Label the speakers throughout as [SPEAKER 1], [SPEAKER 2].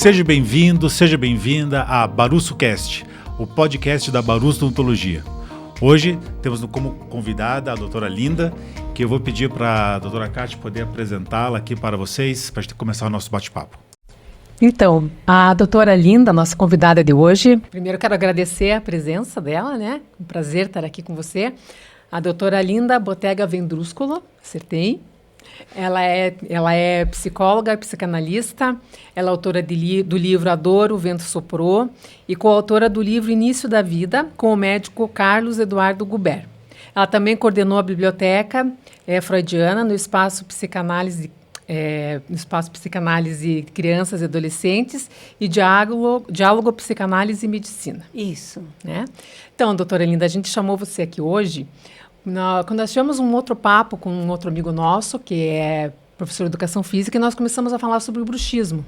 [SPEAKER 1] Seja bem-vindo, seja bem-vinda a BaruçoCast, o podcast da Baruço Odontologia. Hoje temos como convidada a doutora Linda, que eu vou pedir para a doutora Kátia poder apresentá-la aqui para vocês, para a gente começar o nosso bate-papo.
[SPEAKER 2] Então, a doutora Linda, nossa convidada de hoje, primeiro quero agradecer a presença dela, né? Um prazer estar aqui com você. A doutora Linda Bottega Vendrúsculo, acertei. Ela é psicóloga, psicanalista, ela é autora do livro A Dor, o Vento Soprou e coautora do livro Início da Vida, com o médico Carlos Eduardo Guber. Ela também coordenou a biblioteca freudiana no espaço Psicanálise Crianças e Adolescentes e Diálogo Psicanálise e Medicina.
[SPEAKER 3] Isso.
[SPEAKER 2] Né? Então, doutora Linda, a gente chamou você aqui hoje quando nós tivemos um outro papo com um outro amigo nosso, que é professor de Educação Física, e nós começamos a falar sobre o bruxismo.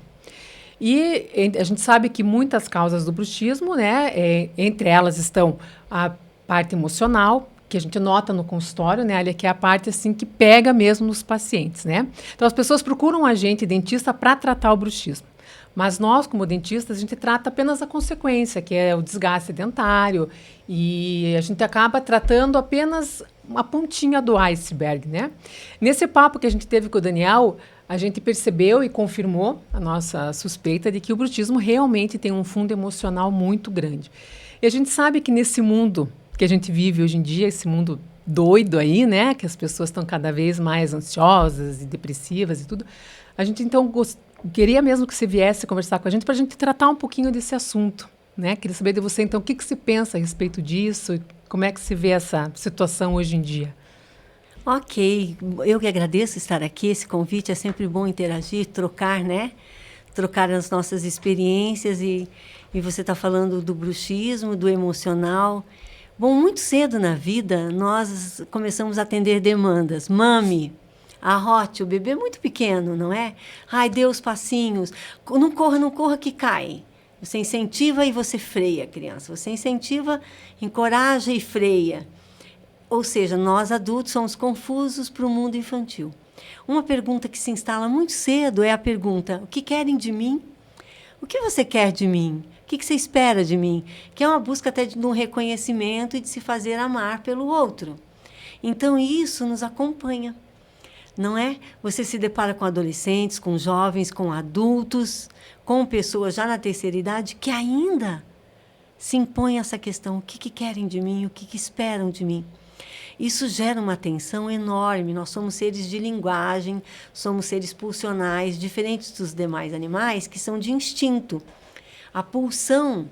[SPEAKER 2] E a gente sabe que muitas causas do bruxismo, né, entre elas estão a parte emocional, que a gente nota no consultório, né, que é a parte assim que pega mesmo nos pacientes, né? Então as pessoas procuram a gente, dentista, para tratar o bruxismo. Mas nós, como dentistas, a gente trata apenas a consequência, que é o desgaste dentário, e a gente acaba tratando apenas uma pontinha do iceberg, né? Nesse papo que a gente teve com o Daniel, a gente percebeu e confirmou a nossa suspeita de que o bruxismo realmente tem um fundo emocional muito grande. E a gente sabe que nesse mundo que a gente vive hoje em dia, esse mundo doido aí, né, que as pessoas estão cada vez mais ansiosas e depressivas e tudo, a gente então queria mesmo que você viesse conversar com a gente para a gente tratar um pouquinho desse assunto, né? Queria saber de você, então, o que você pensa a respeito disso e como é que se vê essa situação hoje em dia?
[SPEAKER 3] Ok, eu que agradeço estar aqui, esse convite é sempre bom interagir, trocar, né? Trocar as nossas experiências e você está falando do bruxismo, do emocional. Bom, muito cedo na vida, nós começamos a atender demandas. Mami, arrote, o bebê é muito pequeno, não é? Ai, dê os passinhos. Não corra que cai. Você incentiva e você freia a criança. Você incentiva, encoraja e freia. Ou seja, nós adultos somos confusos para o mundo infantil. Uma pergunta que se instala muito cedo é a pergunta: o que querem de mim? O que você quer de mim? O que você espera de mim? Que é uma busca até de um reconhecimento e de se fazer amar pelo outro. Então, isso nos acompanha. Não é? Você se depara com adolescentes, com jovens, com adultos, com pessoas já na terceira idade que ainda se impõe essa questão: o que querem de mim, o que esperam de mim? Isso gera uma tensão enorme. Nós somos seres de linguagem, somos seres pulsionais, diferentes dos demais animais que são de instinto. A pulsão,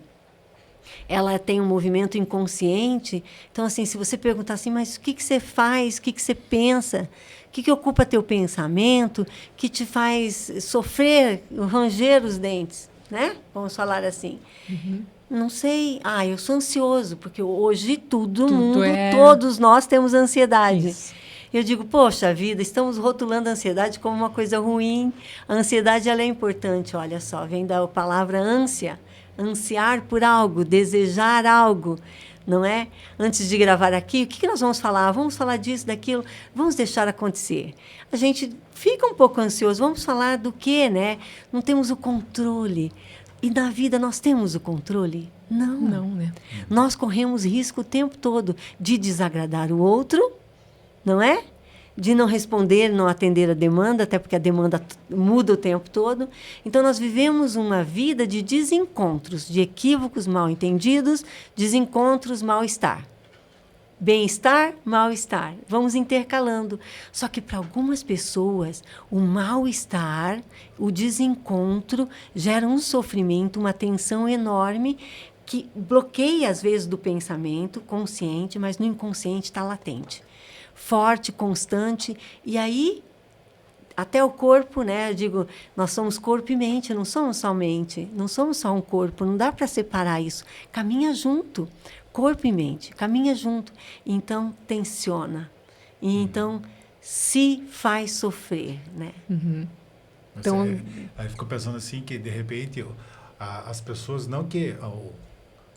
[SPEAKER 3] ela tem um movimento inconsciente. Então, assim, se você perguntar assim, mas o que você faz, o que você pensa, o que ocupa teu pensamento, que te faz sofrer, ranger os dentes, né? Vamos falar assim. Uhum. Não sei. Eu sou ansioso, porque hoje todo mundo, todos nós temos ansiedade. Isso. Eu digo, poxa vida, estamos rotulando a ansiedade como uma coisa ruim. A ansiedade, ela é importante, olha só, vem da palavra ânsia, ansiar por algo, desejar algo, não é? Antes de gravar aqui, o que nós vamos falar? Vamos falar disso, daquilo, vamos deixar acontecer. A gente fica um pouco ansioso, vamos falar do quê, né? Não temos o controle. E na vida nós temos o controle? Não.
[SPEAKER 2] Não, né?
[SPEAKER 3] Nós corremos risco o tempo todo de desagradar o outro, não é? De não responder, não atender a demanda, até porque a demanda muda o tempo todo. Então, nós vivemos uma vida de desencontros, de equívocos mal entendidos, desencontros, mal-estar. Bem-estar, mal-estar. Vamos intercalando. Só que para algumas pessoas, o mal-estar, o desencontro, gera um sofrimento, uma tensão enorme que bloqueia, às vezes, do pensamento consciente, mas no inconsciente está latente. Forte, constante. E aí, até o corpo, né? Eu digo, nós somos corpo e mente, não somos só mente. Não somos só um corpo, não dá para separar isso. Caminha junto. Corpo e mente, caminha junto. Então, tensiona. E então, se faz sofrer, né?
[SPEAKER 2] Uhum.
[SPEAKER 1] Então, aí fico pensando assim, que de repente as pessoas, não que...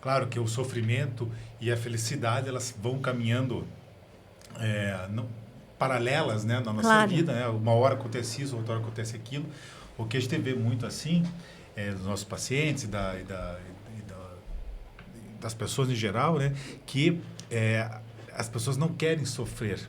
[SPEAKER 1] Claro que o sofrimento e a felicidade, elas vão caminhando paralelas, né, na nossa vida. Né? Uma hora acontece isso, outra hora acontece aquilo. O que a gente vê muito assim dos nossos pacientes das pessoas em geral, né, que as pessoas não querem sofrer.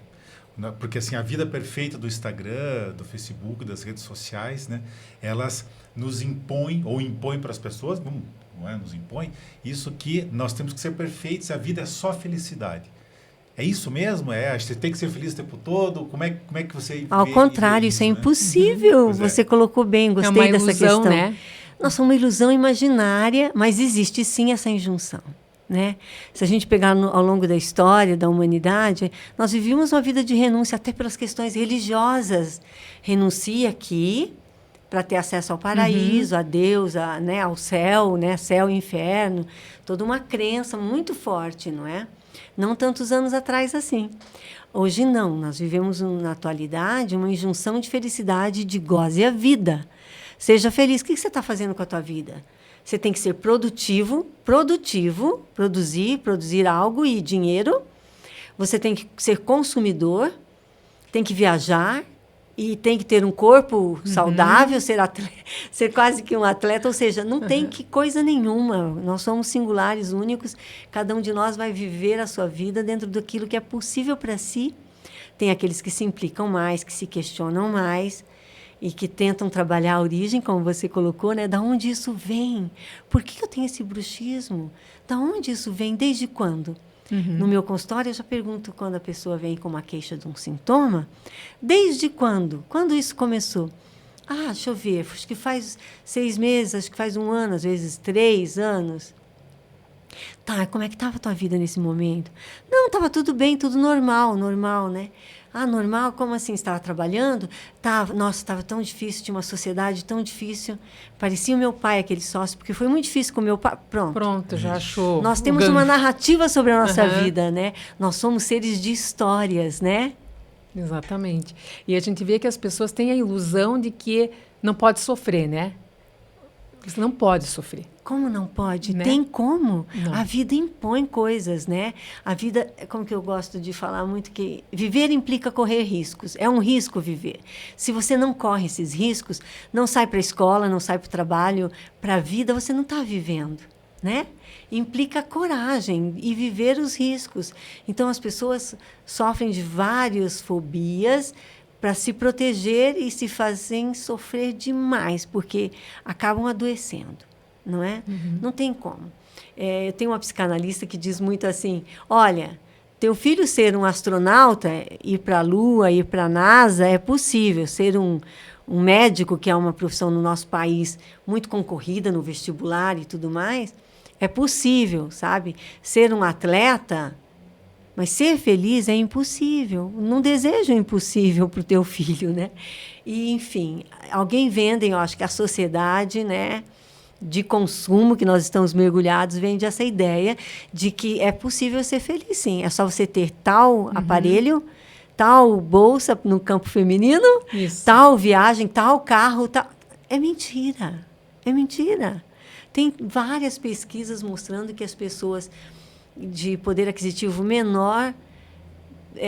[SPEAKER 1] Porque assim, a vida perfeita do Instagram, do Facebook, das redes sociais, né, elas nos impõem, ou impõem para as pessoas, não é, nos impõem, isso que nós temos que ser perfeitos, a vida é só felicidade. É isso mesmo? Você tem que ser feliz o tempo todo? Como é que você
[SPEAKER 3] Ao contrário, isso é impossível. Você colocou bem, gostei dessa questão. Né? Nossa, uma ilusão imaginária, mas existe sim essa injunção. Né? Se a gente pegar ao longo da história da humanidade, nós vivíamos uma vida de renúncia até pelas questões religiosas. Renuncia aqui para ter acesso ao paraíso, a Deus, né, ao céu, né, céu e inferno. Toda uma crença muito forte, não é? Não tantos anos atrás assim. Hoje não, nós vivemos na atualidade uma injunção de felicidade, de goze a vida. Seja feliz. O que você está fazendo com a tua vida? Você tem que ser produtivo, produzir algo e dinheiro. Você tem que ser consumidor, tem que viajar e tem que ter um corpo saudável, ser quase que um atleta. Ou seja, não tem que coisa nenhuma. Nós somos singulares, únicos. Cada um de nós vai viver a sua vida dentro daquilo que é possível para si. Tem aqueles que se implicam mais, que se questionam mais e que tentam trabalhar a origem, como você colocou, né? Da onde isso vem? Por que eu tenho esse bruxismo? Da onde isso vem? Desde quando? No meu consultório, eu já pergunto quando a pessoa vem com uma queixa de um sintoma, desde quando? Quando isso começou? Deixa eu ver, acho que faz 6 meses, acho que faz 1 ano, às vezes 3 anos. Tá, como é que estava a tua vida nesse momento? Não, estava tudo bem, tudo normal, né? Normal? Como assim? Estava trabalhando? Nossa, estava tão difícil, tinha uma sociedade tão difícil. Parecia o meu pai, aquele sócio, porque foi muito difícil com o meu pai.
[SPEAKER 2] Pronto, já achou.
[SPEAKER 3] Nós temos uma narrativa sobre a nossa vida, né? Nós somos seres de histórias, né?
[SPEAKER 2] Exatamente. E a gente vê que as pessoas têm a ilusão de que não pode sofrer, né? Você não pode sofrer.
[SPEAKER 3] Como não pode?
[SPEAKER 2] Né?
[SPEAKER 3] Tem como.
[SPEAKER 2] Não.
[SPEAKER 3] A vida impõe coisas, né? A vida, como que eu gosto de falar muito, que viver implica correr riscos. É um risco viver. Se você não corre esses riscos, não sai para a escola, não sai para o trabalho, para a vida, você não está vivendo, né? Implica coragem e viver os riscos. Então, as pessoas sofrem de várias fobias para se proteger e se fazem sofrer demais, porque acabam adoecendo, não é? Não tem como. Eu tenho uma psicanalista que diz muito assim, olha, teu filho ser um astronauta, ir para a Lua, ir para a NASA, é possível. Ser um médico, que é uma profissão no nosso país muito concorrida no vestibular e tudo mais, é possível, sabe? Ser um atleta... Mas ser feliz é impossível. Não desejo o impossível para o teu filho, né? E, enfim, alguém vende, eu acho que a sociedade, né, de consumo que nós estamos mergulhados, vende essa ideia de que é possível ser feliz, sim. É só você ter tal aparelho, tal bolsa no campo feminino, tal viagem, tal carro, tal... É mentira. É mentira. Tem várias pesquisas mostrando que as pessoas de poder aquisitivo menor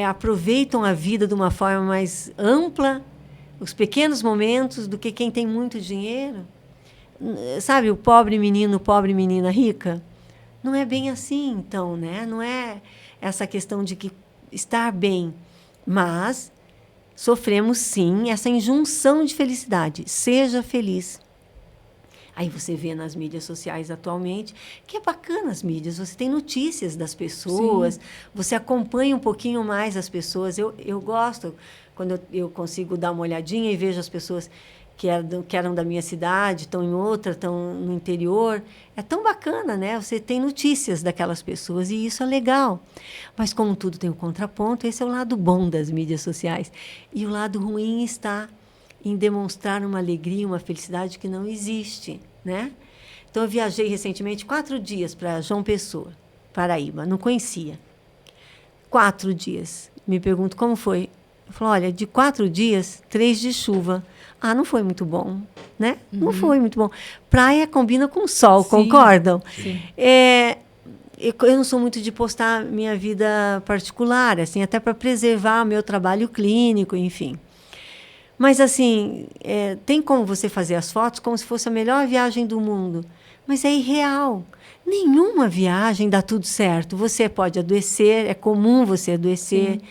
[SPEAKER 3] aproveitam a vida de uma forma mais ampla, os pequenos momentos, do que quem tem muito dinheiro. Sabe, o pobre menino, pobre menina rica? Não é bem assim, então, né? Não é essa questão de que estar bem, mas sofremos, sim, essa injunção de felicidade. Seja feliz. Aí você vê nas mídias sociais atualmente, que é bacana as mídias, você tem notícias das pessoas, sim, você acompanha um pouquinho mais as pessoas. Eu gosto, quando eu consigo dar uma olhadinha e vejo as pessoas que eram da minha cidade, estão em outra, estão no interior. É tão bacana, né? Você tem notícias daquelas pessoas e isso é legal. Mas como tudo tem um contraponto, esse é o lado bom das mídias sociais. E o lado ruim está em demonstrar uma alegria, uma felicidade que não existe, né? Então, eu viajei recentemente 4 dias para João Pessoa, Paraíba. Não conhecia. 4 dias. Me pergunto como foi. Eu falo, olha, de 4 dias, 3 de chuva. Não foi muito bom, né? Não foi muito bom. Praia combina com sol, sim, concordam? Sim. Eu não sou muito de postar minha vida particular, assim, até para preservar o meu trabalho clínico, enfim. Mas, assim, tem como você fazer as fotos como se fosse a melhor viagem do mundo. Mas é irreal. Nenhuma viagem dá tudo certo. Você pode adoecer, é comum você adoecer. Sim.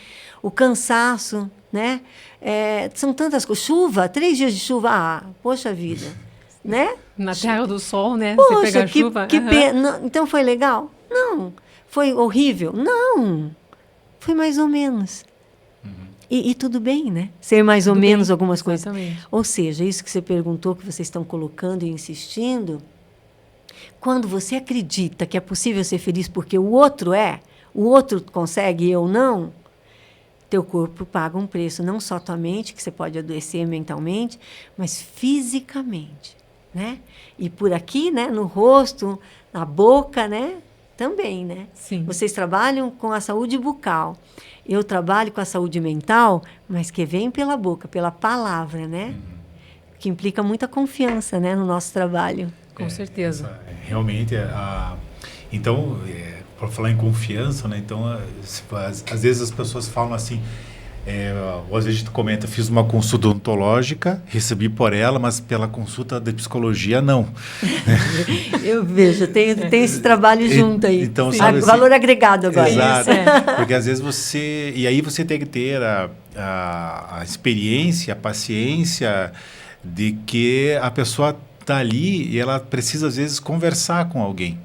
[SPEAKER 3] O cansaço, né? São tantas coisas. Chuva, 3 dias de chuva. Poxa vida. Né?
[SPEAKER 2] Na terra do sol, né?
[SPEAKER 3] Poxa,
[SPEAKER 2] você pega a chuva.
[SPEAKER 3] Que pena. Então, foi legal? Não. Foi horrível? Não. Foi mais ou menos. E tudo bem, né? Ser mais ou menos algumas coisas. Ou seja, isso que você perguntou, que vocês estão colocando e insistindo, quando você acredita que é possível ser feliz porque o outro consegue e eu não, teu corpo paga um preço, não só tua mente, que você pode adoecer mentalmente, mas fisicamente, né? E por aqui, né? No rosto, na boca, né? Também, né?
[SPEAKER 2] Sim.
[SPEAKER 3] Vocês trabalham com a saúde bucal. Eu trabalho com a saúde mental, mas que vem pela boca, pela palavra, né? Que implica muita confiança, né, no nosso trabalho.
[SPEAKER 2] Com certeza.
[SPEAKER 1] Realmente, então, para falar em confiança, né? Então, às vezes as pessoas falam assim, ou às vezes a gente comenta, fiz uma consulta odontológica, recebi por ela, mas pela consulta de psicologia, não.
[SPEAKER 3] Eu vejo, tem esse trabalho junto aí.
[SPEAKER 1] Então, sabe, assim,
[SPEAKER 3] valor agregado agora.
[SPEAKER 1] Exato. Porque às vezes e aí você tem que ter a experiência, a paciência de que a pessoa está ali e ela precisa, às vezes, conversar com alguém.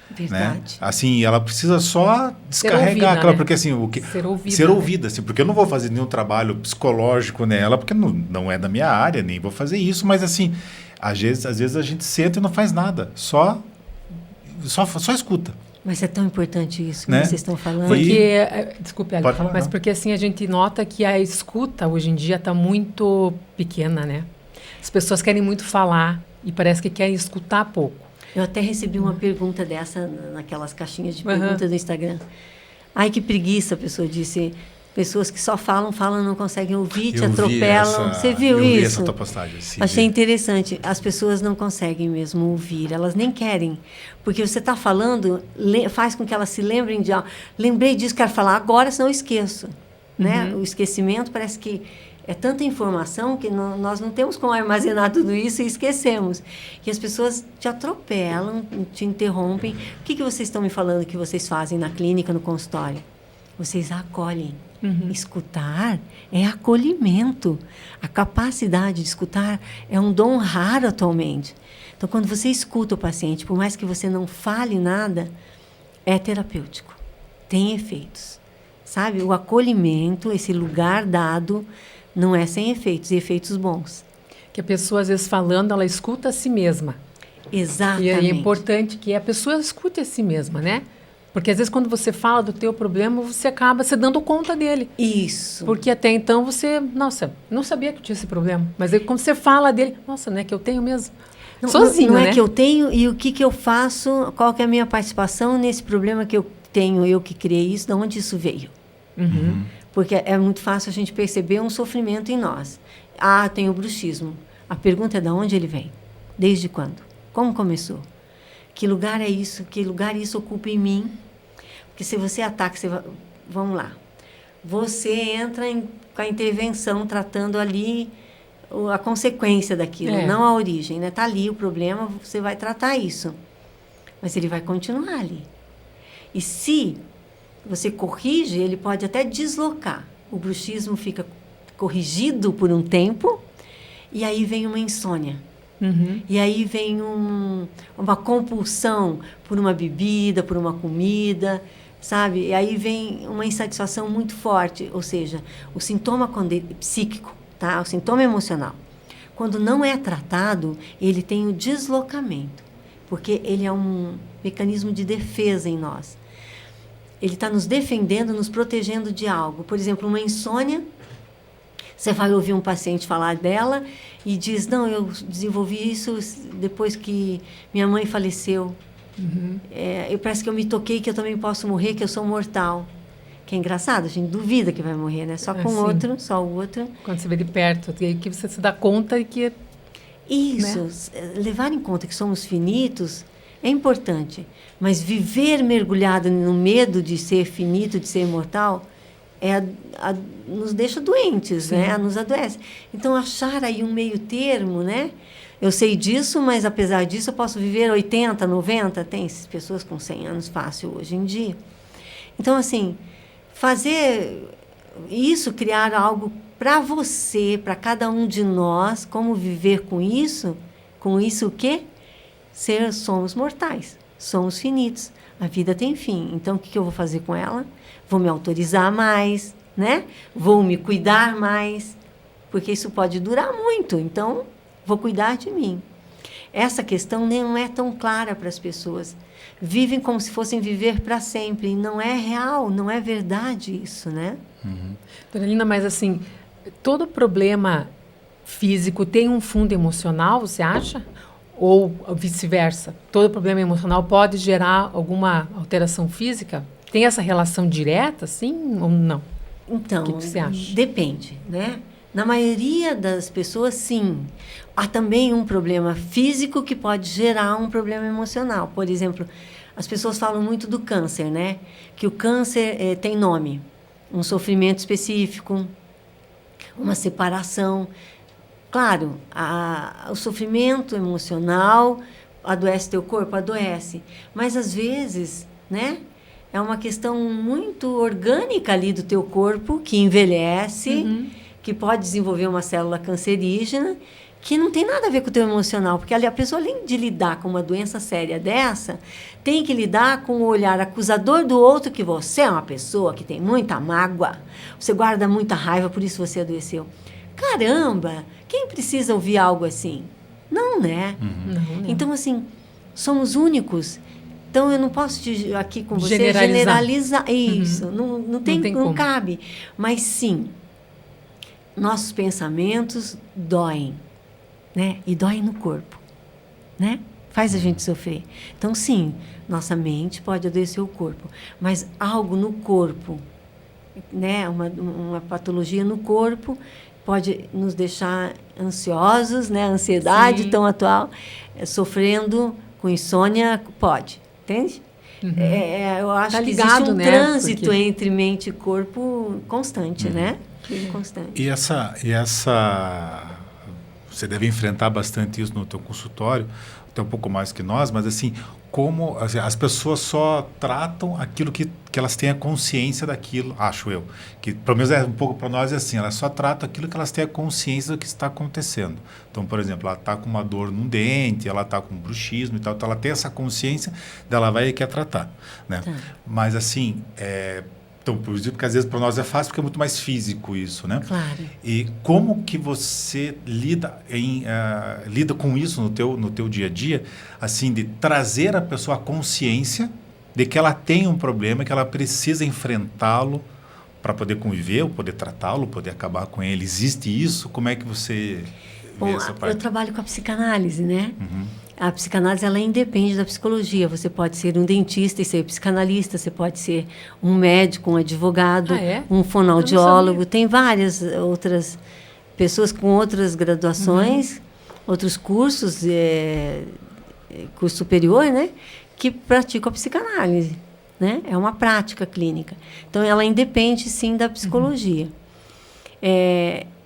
[SPEAKER 3] Verdade.
[SPEAKER 1] Né? Assim, ela precisa só descarregar aquela, né? Porque assim, ser ouvida, assim, porque eu não vou fazer nenhum trabalho psicológico nela, porque não é da minha área, nem vou fazer isso, mas assim, às vezes a gente senta e não faz nada, só escuta.
[SPEAKER 3] Mas é tão importante isso que, né, vocês estão falando.
[SPEAKER 2] Porque, desculpe,
[SPEAKER 1] pode falar,
[SPEAKER 2] mas
[SPEAKER 1] não.
[SPEAKER 2] porque assim a gente nota que a escuta hoje em dia está muito pequena, né? As pessoas querem muito falar e parece que querem escutar pouco.
[SPEAKER 3] Eu até recebi uma pergunta dessa naquelas caixinhas de perguntas do Instagram. Ai, que preguiça, a pessoa disse. Pessoas que só falam, não conseguem ouvir, te atropelam. Você viu isso?
[SPEAKER 1] Eu vi essa tua postagem. Sim,
[SPEAKER 3] achei interessante. As pessoas não conseguem mesmo ouvir, elas nem querem. Porque você está falando, faz com que elas se lembrem de algo. Lembrei disso, quero falar agora, senão eu esqueço. Né? O esquecimento parece que é tanta informação que nós não temos como armazenar tudo isso e esquecemos. E as pessoas te atropelam, te interrompem. O que vocês estão me falando que vocês fazem na clínica, no consultório? Vocês acolhem. Escutar é acolhimento. A capacidade de escutar é um dom raro atualmente. Então, quando você escuta o paciente, por mais que você não fale nada, é terapêutico. Tem efeitos. Sabe? O acolhimento, esse lugar dado, não é sem efeitos, e efeitos bons.
[SPEAKER 2] Que a pessoa, às vezes, falando, ela escuta a si mesma.
[SPEAKER 3] Exatamente.
[SPEAKER 2] E é importante que a pessoa escute a si mesma, né? Porque, às vezes, quando você fala do teu problema, você acaba se dando conta dele.
[SPEAKER 3] Isso.
[SPEAKER 2] Porque até então você, nossa, não sabia que tinha esse problema. Mas aí, quando você fala dele, nossa, não é que eu tenho mesmo? Sozinho,
[SPEAKER 3] não
[SPEAKER 2] né?
[SPEAKER 3] É que eu tenho e o que eu faço, qual que é a minha participação nesse problema que eu tenho, eu que criei isso, de onde isso veio. Porque é muito fácil a gente perceber um sofrimento em nós. Tem o bruxismo. A pergunta é de onde ele vem? Desde quando? Como começou? Que lugar é isso? Que lugar isso ocupa em mim? Porque se você ataca, vamos lá. Você entra com a intervenção, tratando ali a consequência daquilo, não a origem. Né? Está ali o problema, você vai tratar isso. Mas ele vai continuar ali. E se você corrige, ele pode até deslocar. O bruxismo fica corrigido por um tempo, e aí vem uma insônia. E aí vem uma compulsão por uma bebida, por uma comida, sabe? E aí vem uma insatisfação muito forte, ou seja, o sintoma psíquico, tá? O sintoma emocional. Quando não é tratado, ele tem o deslocamento, porque ele é um mecanismo de defesa em nós. Ele está nos defendendo, nos protegendo de algo. Por exemplo, uma insônia. Você vai ouvir um paciente falar dela e diz, não, eu desenvolvi isso depois que minha mãe faleceu. Parece que eu me toquei que eu também posso morrer, que eu sou mortal. Que é engraçado, a gente duvida que vai morrer, né? Só com só o outro.
[SPEAKER 2] Quando você vê de perto, que você se dá conta e que...
[SPEAKER 3] Isso, né? Levar em conta que somos finitos é importante, mas viver mergulhado no medo de ser finito, de ser imortal, nos deixa doentes, né? Nos adoece. Então, achar aí um meio termo, né? Eu sei disso, mas, apesar disso, eu posso viver 80, 90. Tem pessoas com 100 anos fácil hoje em dia. Então, assim, fazer isso, criar algo para você, para cada um de nós, como viver com isso o quê? Somos mortais, somos finitos. A vida tem fim. Então, o que eu vou fazer com ela? Vou me autorizar mais, né? Vou me cuidar mais, porque isso pode durar muito. Então, vou cuidar de mim. Essa questão não é tão clara para as pessoas. Vivem como se fossem viver para sempre. E não é real, não é verdade isso, né?
[SPEAKER 2] Dona Linda, mas assim, todo problema físico tem um fundo emocional, você acha? Ou vice-versa? Todo problema emocional pode gerar alguma alteração física? Tem essa relação direta, sim ou não?
[SPEAKER 3] Então,
[SPEAKER 2] o que você acha?
[SPEAKER 3] Depende, né? Na maioria das pessoas, sim. Há também um problema físico que pode gerar um problema emocional. Por exemplo, as pessoas falam muito do câncer, né? Que o câncer tem nome, um sofrimento específico, uma separação. Claro, o sofrimento emocional adoece teu corpo, adoece. Mas, às vezes, né? É uma questão muito orgânica ali do teu corpo, que envelhece, que pode desenvolver uma célula cancerígena, que não tem nada a ver com o teu emocional. Porque ali, a pessoa, além de lidar com uma doença séria dessa, tem que lidar com o olhar acusador do outro, que você é uma pessoa que tem muita mágoa, você guarda muita raiva, por isso você adoeceu. Caramba! Quem precisa ouvir algo assim? Não, né?
[SPEAKER 2] Não.
[SPEAKER 3] Então, assim, somos únicos. Então, eu não posso aqui com você generalizar isso. Não cabe. Mas, sim, nossos pensamentos doem, né? E doem no corpo, né? Faz a gente sofrer. Então, sim, nossa mente pode adoecer o corpo. Mas algo no corpo, né? Uma patologia no corpo pode nos deixar ansiosos, né? A ansiedade tão atual, sofrendo com insônia, pode. Entende? Eu acho que existe um trânsito entre mente e corpo constante, né? Constante.
[SPEAKER 1] E essa você deve enfrentar bastante isso no teu consultório, até um pouco mais que nós, mas assim, como assim, as pessoas só tratam aquilo que elas têm a consciência daquilo, acho eu. Que, pelo menos um pouco para nós é assim, elas só tratam aquilo que elas têm a consciência do que está acontecendo. Então, por exemplo, ela está com uma dor num dente, ela está com bruxismo e tal, então ela tem essa consciência, dela vai e quer tratar. Né? Tá. Mas assim, então, por exemplo, porque às vezes para nós é fácil porque é muito mais físico isso, né?
[SPEAKER 3] Claro.
[SPEAKER 1] E como que você lida com isso no teu dia a dia, assim, de trazer a pessoa à consciência de que ela tem um problema, que ela precisa enfrentá-lo para poder conviver, ou poder tratá-lo, poder acabar com ele. Existe isso? Como é que você vê essa parte?
[SPEAKER 3] Eu trabalho com a psicanálise, né? A psicanálise, ela independe da psicologia. Você pode ser um dentista e ser psicanalista, você pode ser um médico, um advogado, um fonoaudiólogo. Tem várias outras pessoas com outras graduações, outros cursos, curso superior, né? Que praticam a psicanálise, né? É uma prática clínica. Então, ela independe, sim, da psicologia.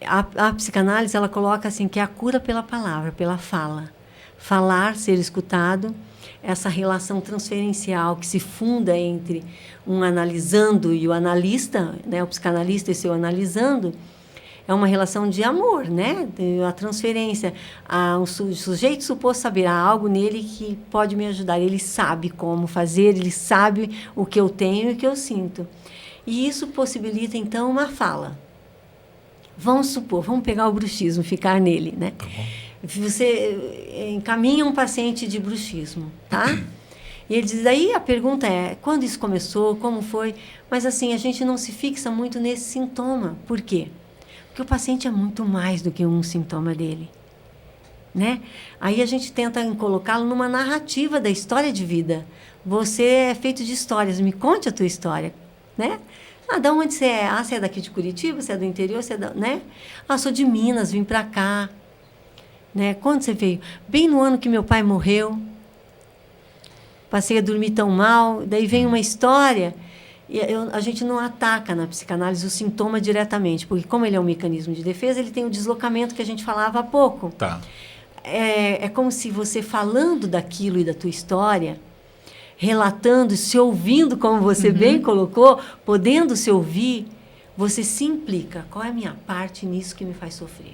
[SPEAKER 3] A psicanálise, ela coloca assim, que é a cura pela palavra, pela fala. Falar, ser escutado, essa relação transferencial que se funda entre um analisando e o analista, né? O psicanalista e seu analisando, é uma relação de amor, né? A transferência. O sujeito supôs saber, há algo nele que pode me ajudar. Ele sabe como fazer, ele sabe o que eu tenho e o que eu sinto. E isso possibilita, então, uma fala. Vamos pegar o bruxismo, ficar nele, né?
[SPEAKER 1] Tá bom.
[SPEAKER 3] Você encaminha um paciente de bruxismo, tá? E ele diz, aí a pergunta é, quando isso começou, como foi? Mas, assim, a gente não se fixa muito nesse sintoma. Por quê? Porque o paciente é muito mais do que um sintoma dele, né? Aí a gente tenta colocá-lo numa narrativa da história de vida. Você é feito de histórias, me conte a tua história, né? De onde você é? Você é daqui de Curitiba? Você é do interior? Você é né? Sou de Minas, vim para cá. Né? Quando você veio? Bem no ano que meu pai morreu. Passei a dormir tão mal. Daí vem uma história E a gente não ataca na psicanálise o sintoma diretamente, porque como ele é um mecanismo de defesa, ele tem o deslocamento que a gente falava há pouco.
[SPEAKER 1] Tá.
[SPEAKER 3] É como se você falando daquilo e da tua história, relatando, se ouvindo, como você bem colocou, podendo se ouvir, você se implica. Qual é a minha parte nisso que me faz sofrer?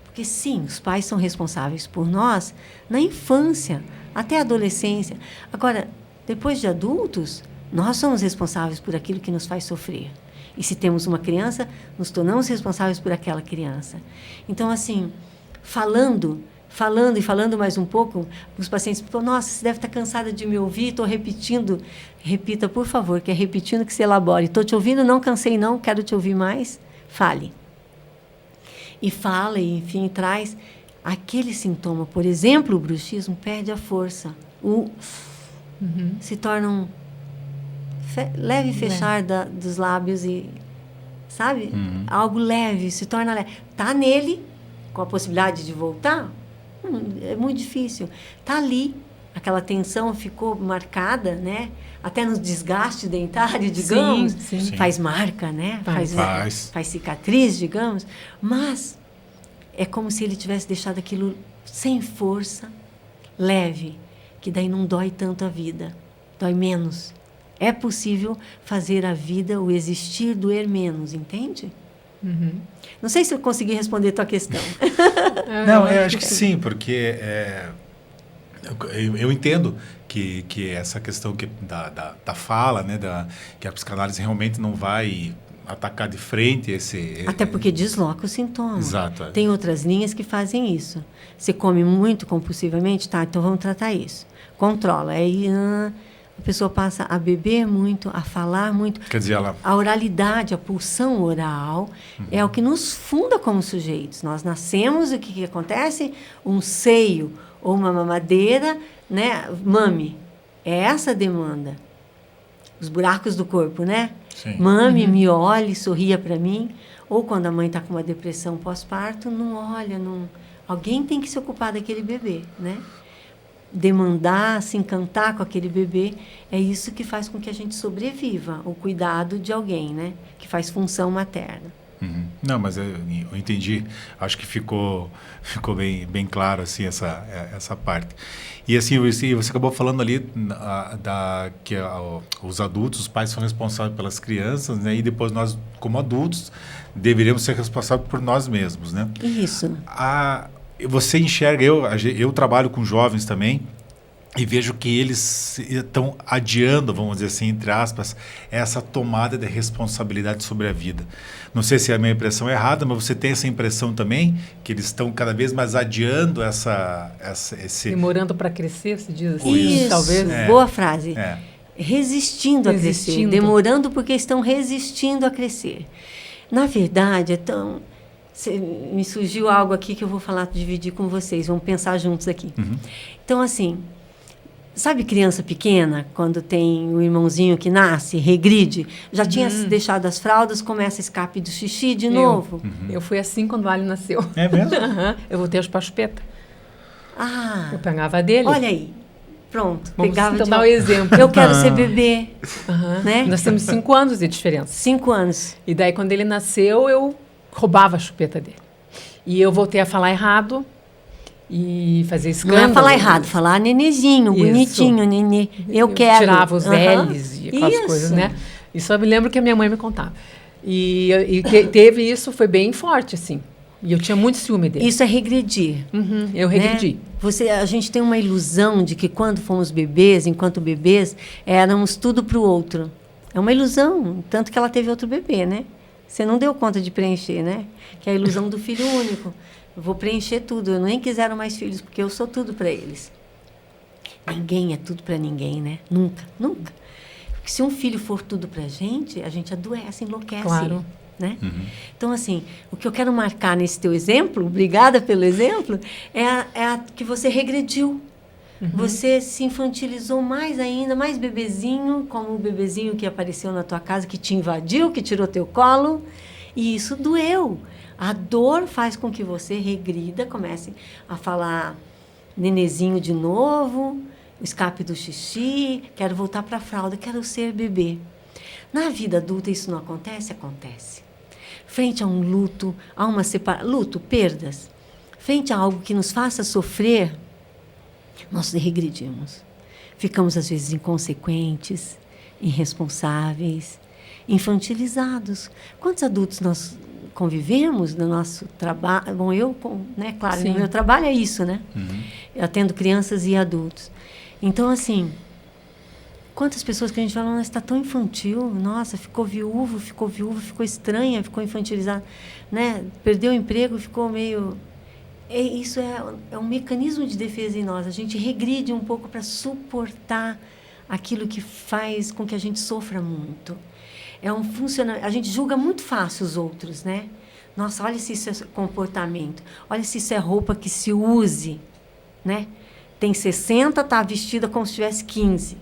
[SPEAKER 3] Porque, sim, os pais são responsáveis por nós na infância, até a adolescência. Agora, depois de adultos, nós somos responsáveis por aquilo que nos faz sofrer. E se temos uma criança, nos tornamos responsáveis por aquela criança. Então, assim, falando e falando mais um pouco, os pacientes falam, nossa, você deve estar cansada de me ouvir, estou repetindo. Repita, por favor, que é repetindo que se elabore. Estou te ouvindo, não cansei não, quero te ouvir mais. Fale. E fala, e enfim, traz aquele sintoma. Por exemplo, o bruxismo perde a força. Se torna um leve fechar dos lábios e, sabe? Algo leve, se torna leve. Está nele, com a possibilidade de voltar, é muito difícil. Está ali, aquela tensão ficou marcada, né? Até no desgaste dentário, digamos.
[SPEAKER 2] Sim.
[SPEAKER 3] Faz marca, né? Faz cicatriz, digamos. Mas é como se ele tivesse deixado aquilo sem força, leve, que daí não dói tanto a vida, dói menos. É possível fazer a vida, o existir, doer menos, entende? Não sei se eu consegui responder a tua questão.
[SPEAKER 1] Não, eu acho que sim, porque eu entendo que essa questão da fala, né, que a psicanálise realmente não vai atacar de frente esse...
[SPEAKER 3] Até porque desloca o sintoma.
[SPEAKER 1] Exato.
[SPEAKER 3] Tem outras linhas que fazem isso. Você come muito compulsivamente? Tá, então vamos tratar isso. Controla. Aí a pessoa passa a beber muito, a falar muito.
[SPEAKER 1] Quer dizer,
[SPEAKER 3] a oralidade, a pulsão oral é o que nos funda como sujeitos. Nós nascemos, o que acontece? Um seio ou uma mamadeira, né? Mame. É essa a demanda. Os buracos do corpo, né?
[SPEAKER 1] Sim.
[SPEAKER 3] Mame, me olhe, sorria para mim. Ou quando a mãe está com uma depressão pós-parto, não olha, não... Alguém tem que se ocupar daquele bebê, né? Demandar, se encantar com aquele bebê, é isso que faz com que a gente sobreviva, o cuidado de alguém, né? Que faz função materna.
[SPEAKER 1] Não, mas eu entendi. Acho que ficou bem claro assim essa parte. E assim, você acabou falando ali que os adultos, os pais são responsáveis pelas crianças, né? E depois nós, como adultos, deveríamos ser responsáveis por nós mesmos, né?
[SPEAKER 3] Isso.
[SPEAKER 1] Você enxerga, eu trabalho com jovens também, e vejo que eles estão adiando, vamos dizer assim, entre aspas, essa tomada de responsabilidade sobre a vida. Não sei se a minha impressão é errada, mas você tem essa impressão também, que eles estão cada vez mais adiando esse...
[SPEAKER 2] Demorando para crescer, se diz assim,
[SPEAKER 3] isso,
[SPEAKER 2] talvez.
[SPEAKER 3] Boa frase. Resistindo a crescer. Demorando porque estão resistindo a crescer. Na verdade, me surgiu algo aqui que eu vou dividir com vocês. Vamos pensar juntos aqui. Então, assim... Sabe criança pequena, quando tem um irmãozinho que nasce, regride, já tinha deixado as fraldas, começa a escape do xixi de novo?
[SPEAKER 2] Eu fui assim quando o Ali nasceu.
[SPEAKER 1] É mesmo?
[SPEAKER 2] Eu voltei aos chupeta. Eu
[SPEAKER 3] Eu
[SPEAKER 2] pegava dele.
[SPEAKER 3] olha aí, pronto.
[SPEAKER 2] Vamos
[SPEAKER 3] pegava
[SPEAKER 2] então dar um exemplo.
[SPEAKER 3] Eu quero ser bebê. Né?
[SPEAKER 2] Nós temos 5 anos de diferença.
[SPEAKER 3] 5 anos.
[SPEAKER 2] E daí, quando ele nasceu, eu roubava a chupeta dele. E eu voltei a falar errado. E fazer escândalo.
[SPEAKER 3] Não é falar errado, falar nenezinho, bonitinho, nenê. Eu quero.
[SPEAKER 2] Tirava os L's e aquelas coisas, né? E só me lembro que a minha mãe me contava. E teve isso, foi bem forte, assim. E eu tinha muito ciúme dele.
[SPEAKER 3] Isso é regredir.
[SPEAKER 2] Eu regredi.
[SPEAKER 3] Né? A gente tem uma ilusão de que quando fomos bebês, enquanto bebês, éramos tudo para o outro. É uma ilusão, tanto que ela teve outro bebê, né? Você não deu conta de preencher, né? Que é a ilusão do filho único. Eu vou preencher tudo. Eu nem quiseram mais filhos, porque eu sou tudo para eles. Ninguém é tudo para ninguém, né? Nunca, nunca. Porque se um filho for tudo para a gente adoece, enlouquece.
[SPEAKER 2] Claro.
[SPEAKER 3] Né? Então, assim, o que eu quero marcar nesse teu exemplo, obrigada pelo exemplo, é que você regrediu. Você se infantilizou mais ainda, mais bebezinho, como o bebezinho que apareceu na tua casa, que te invadiu, que tirou teu colo, e isso doeu. A dor faz com que você regrida, comece a falar nenezinho de novo, o escape do xixi, quero voltar para a fralda, quero ser bebê. Na vida adulta isso não acontece? Acontece. Frente a um luto, a uma separação, luto, perdas, frente a algo que nos faça sofrer, nós regredimos. Ficamos, às vezes, inconsequentes, irresponsáveis, infantilizados. Quantos adultos nós convivemos no nosso trabalho? Bom, eu, né, claro, no meu trabalho é isso, né? Eu atendo crianças e adultos. Então, assim, quantas pessoas que a gente fala, nossa, está tão infantil, nossa, ficou viúvo, ficou estranha, ficou infantilizada, né? Perdeu o emprego, ficou meio... Isso é um mecanismo de defesa em nós. A gente regride um pouco para suportar aquilo que faz com que a gente sofra muito. A gente julga muito fácil os outros, né? Nossa, olha se isso é comportamento, olha se isso é roupa que se use, né? Tem 60, está vestida como se tivesse 15.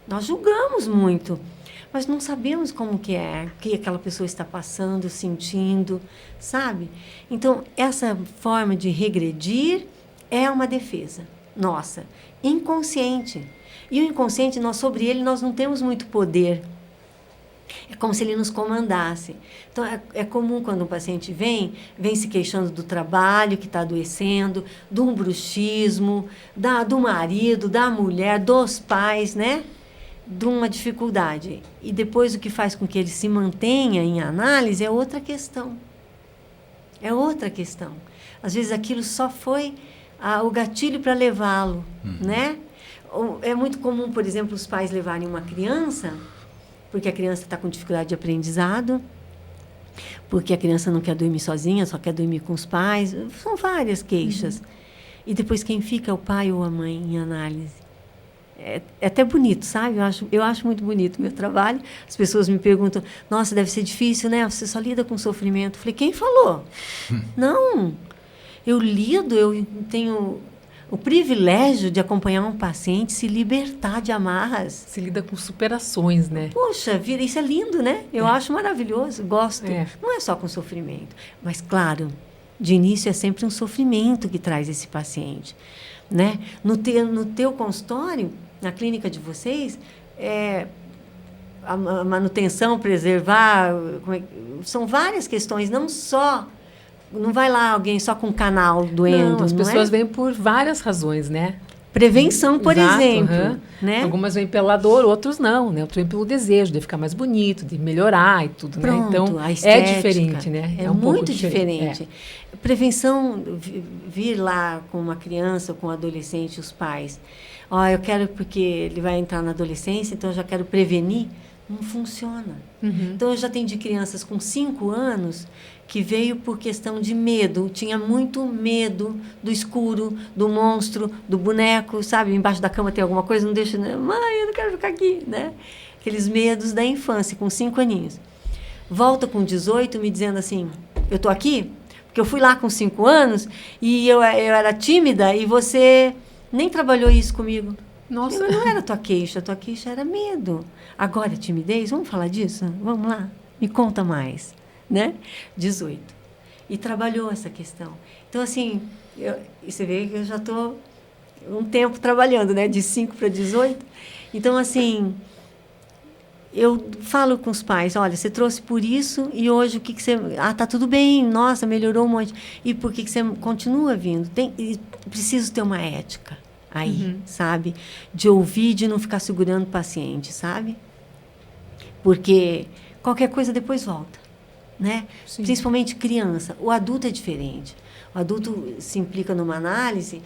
[SPEAKER 3] Nós julgamos muito, mas não sabemos como que é, o que aquela pessoa está passando, sentindo, sabe? Então, essa forma de regredir é uma defesa nossa, inconsciente. E o inconsciente, sobre ele, nós não temos muito poder. É como se ele nos comandasse. Então, é comum quando um paciente vem se queixando do trabalho que está adoecendo, de um bruxismo, do marido, da mulher, dos pais, né? De uma dificuldade. E depois o que faz com que ele se mantenha em análise é outra questão. É outra questão. Às vezes aquilo só foi o gatilho para levá-lo, né? É muito comum, por exemplo, os pais levarem uma criança, porque a criança está com dificuldade de aprendizado, porque a criança não quer dormir sozinha, só quer dormir com os pais. São várias queixas. E depois quem fica é o pai ou a mãe em análise. É até bonito, sabe? Eu acho muito bonito o meu trabalho. As pessoas me perguntam, nossa, deve ser difícil, né? Você só lida com sofrimento. Eu falei, quem falou? Não, eu tenho o privilégio de acompanhar um paciente se libertar de amarras.
[SPEAKER 2] Se lida com superações, né?
[SPEAKER 3] Poxa vida, isso é lindo, né? Eu acho maravilhoso, gosto. Não é só com sofrimento, mas, claro, de início é sempre um sofrimento que traz esse paciente, né? No teu consultório, na clínica de vocês, a manutenção, preservar, são várias questões, não vai lá alguém só com canal doendo.
[SPEAKER 2] Não, as pessoas vêm por várias razões, né?
[SPEAKER 3] Prevenção, por exemplo. Né?
[SPEAKER 2] Algumas vêm pela dor, outros não, né? Outros vêm pelo desejo de ficar mais bonito, de melhorar e tudo,
[SPEAKER 3] Pronto,
[SPEAKER 2] né? Então,
[SPEAKER 3] a estética
[SPEAKER 2] é diferente, né?
[SPEAKER 3] É
[SPEAKER 2] um
[SPEAKER 3] muito
[SPEAKER 2] pouco
[SPEAKER 3] diferente. Prevenção, vir lá com uma criança, com um adolescente, os pais. Eu quero porque ele vai entrar na adolescência, então eu já quero prevenir. Não funciona. Então, eu já atendi crianças com 5 anos que veio por questão de medo. Tinha muito medo do escuro, do monstro, do boneco, sabe? Embaixo da cama tem alguma coisa, não deixa... Mãe, eu não quero ficar aqui, né? Aqueles medos da infância, com 5 aninhos. Volta com 18 me dizendo assim, eu estou aqui porque eu fui lá com 5 anos e eu era tímida e você nem trabalhou isso comigo.
[SPEAKER 2] Nossa.
[SPEAKER 3] Não era tua queixa era medo. Agora é timidez? Vamos falar disso? Vamos lá, me conta mais. Né? 18. E trabalhou essa questão. Então, assim, você vê que eu já estou um tempo trabalhando, né? De 5 para 18. Então, assim, eu falo com os pais, olha, você trouxe por isso e hoje o que você... tá tudo bem, nossa, melhorou um monte. E por que você continua vindo? Preciso ter uma ética aí, sabe? De ouvir, de não ficar segurando o paciente, sabe? Porque qualquer coisa depois volta. Né? Principalmente criança. O adulto é diferente. O adulto se implica numa análise,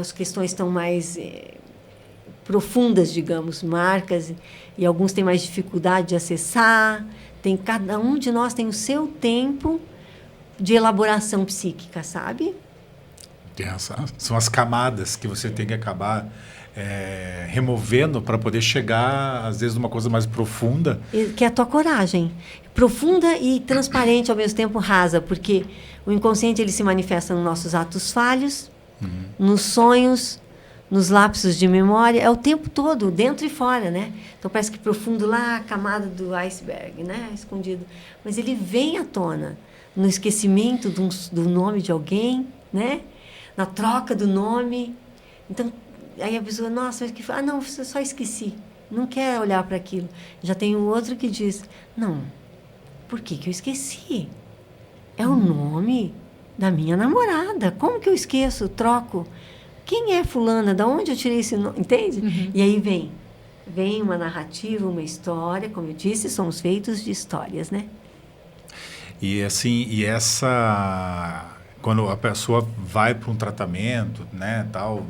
[SPEAKER 3] as questões estão mais profundas, digamos, marcas, e alguns têm mais dificuldade de acessar. Cada um de nós tem o seu tempo de elaboração psíquica, sabe?
[SPEAKER 1] São as camadas que você tem que acabar removendo para poder chegar, às vezes, numa coisa mais profunda.
[SPEAKER 3] Que é a tua coragem. Profunda e transparente, ao mesmo tempo rasa, porque o inconsciente ele se manifesta nos nossos atos falhos, nos sonhos, nos lapsos de memória, é o tempo todo, dentro e fora, né? Então, parece que profundo lá, a camada do iceberg, né? Escondido. Mas ele vem à tona no esquecimento do nome de alguém, né? Na troca do nome. Então, aí a pessoa, nossa, mas não, eu só esqueci. não quer olhar para aquilo. Já tem o outro que diz, não, por que eu esqueci? É o nome da minha namorada. Como que eu esqueço? Troco. Quem é fulana? Da onde eu tirei esse nome? Entende? E aí vem uma narrativa, uma história. Como eu disse, somos feitos de histórias, né?
[SPEAKER 1] E assim, quando a pessoa vai para um tratamento, né, tal,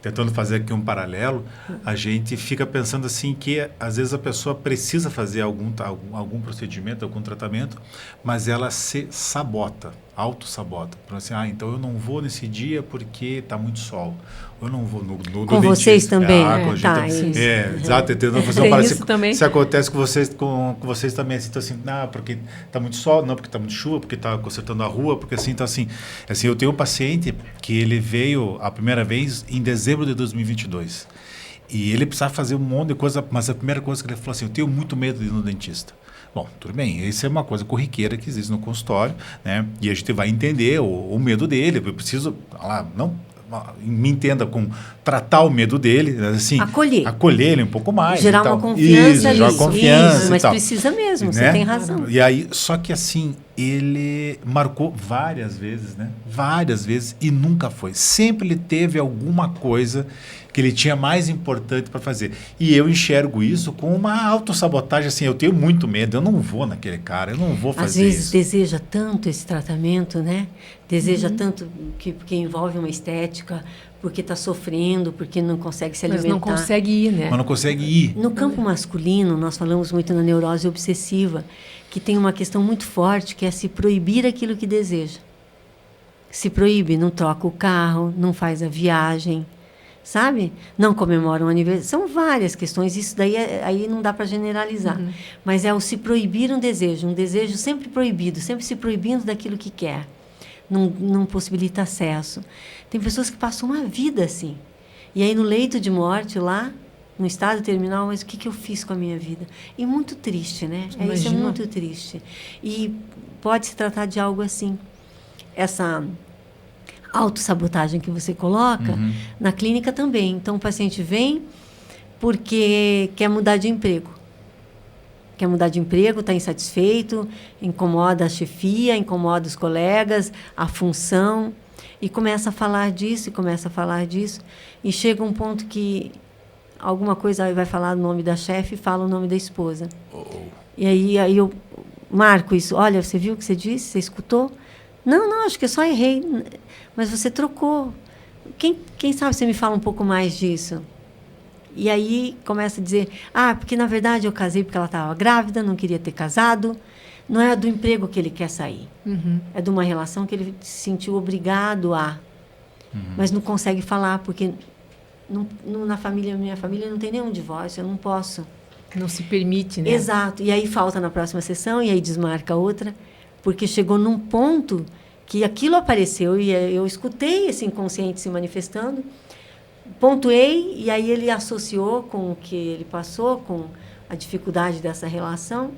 [SPEAKER 1] tentando fazer aqui um paralelo, a gente fica pensando assim que às vezes a pessoa precisa fazer algum procedimento, algum tratamento, mas ela se sabota, auto-sabota. Assim, então eu não vou nesse dia porque está muito sol. Eu não vou no
[SPEAKER 3] com vocês também.
[SPEAKER 1] Exato. Tentando fazer
[SPEAKER 2] um paralelo.
[SPEAKER 1] Se acontece com vocês também, assim, então, assim, porque está muito sol, não porque está muito chuva, porque está consertando a rua, porque assim, então assim, eu tenho um paciente que ele veio a primeira vez em dezembro de 2022 e ele precisava fazer um monte de coisa, mas a primeira coisa que ele falou assim, eu tenho muito medo de ir no dentista. Bom, tudo bem, isso é uma coisa corriqueira que existe no consultório, né? E a gente vai entender o medo dele, eu preciso, não me entenda com tratar o medo dele, assim, acolher ele um pouco mais.
[SPEAKER 3] Gerar uma confiança.
[SPEAKER 1] Gerar confiança.
[SPEAKER 3] Mas precisa mesmo, né? Você tem razão.
[SPEAKER 1] E aí, só que assim, ele marcou várias vezes, né? Várias vezes e nunca foi. Sempre ele teve alguma coisa que ele tinha mais importante para fazer. E eu enxergo isso com uma autossabotagem, assim, eu tenho muito medo, eu não vou naquele cara, eu não vou fazer isso.
[SPEAKER 3] Às vezes deseja tanto esse tratamento, né? Deseja tanto porque envolve uma estética, porque está sofrendo, porque não consegue se alimentar.
[SPEAKER 2] Mas não consegue ir, né?
[SPEAKER 1] Mas não consegue ir.
[SPEAKER 3] No campo masculino, nós falamos muito na neurose obsessiva, que tem uma questão muito forte, que é se proibir aquilo que deseja. Se proíbe, não troca o carro, não faz a viagem, sabe? Não comemora um aniversário. São várias questões, isso daí aí não dá para generalizar. Mas é o se proibir um desejo sempre proibido, sempre se proibindo daquilo que quer. Não possibilita acesso. Tem pessoas que passam uma vida assim. E aí no leito de morte, lá, no estado terminal, mas o que eu fiz com a minha vida? E muito triste, né? Isso é muito triste. E pode se tratar de algo assim. Essa autossabotagem que você coloca, na clínica também. Então, o paciente vem porque quer mudar de emprego. Quer mudar de emprego, está insatisfeito, incomoda a chefia, incomoda os colegas, a função, e começa a falar disso, e chega um ponto que alguma coisa vai falar o nome da chefe e fala o nome da esposa. E aí eu marco isso. Olha, você viu o que você disse? Você escutou? Não, acho que eu só errei. Mas você trocou. Quem sabe você me fala um pouco mais disso? E aí começa a dizer, porque na verdade eu casei porque ela estava grávida, não queria ter casado. Não é do emprego que ele quer sair. É de uma relação que ele se sentiu obrigado a. Mas não consegue falar, porque na minha família não tem nenhum divórcio, eu não posso.
[SPEAKER 2] Não se permite, né?
[SPEAKER 3] Exato. E aí falta na próxima sessão, e aí desmarca outra, porque chegou num ponto que aquilo apareceu, e eu escutei esse inconsciente se manifestando, pontuei, e aí ele associou com o que ele passou, com a dificuldade dessa relação,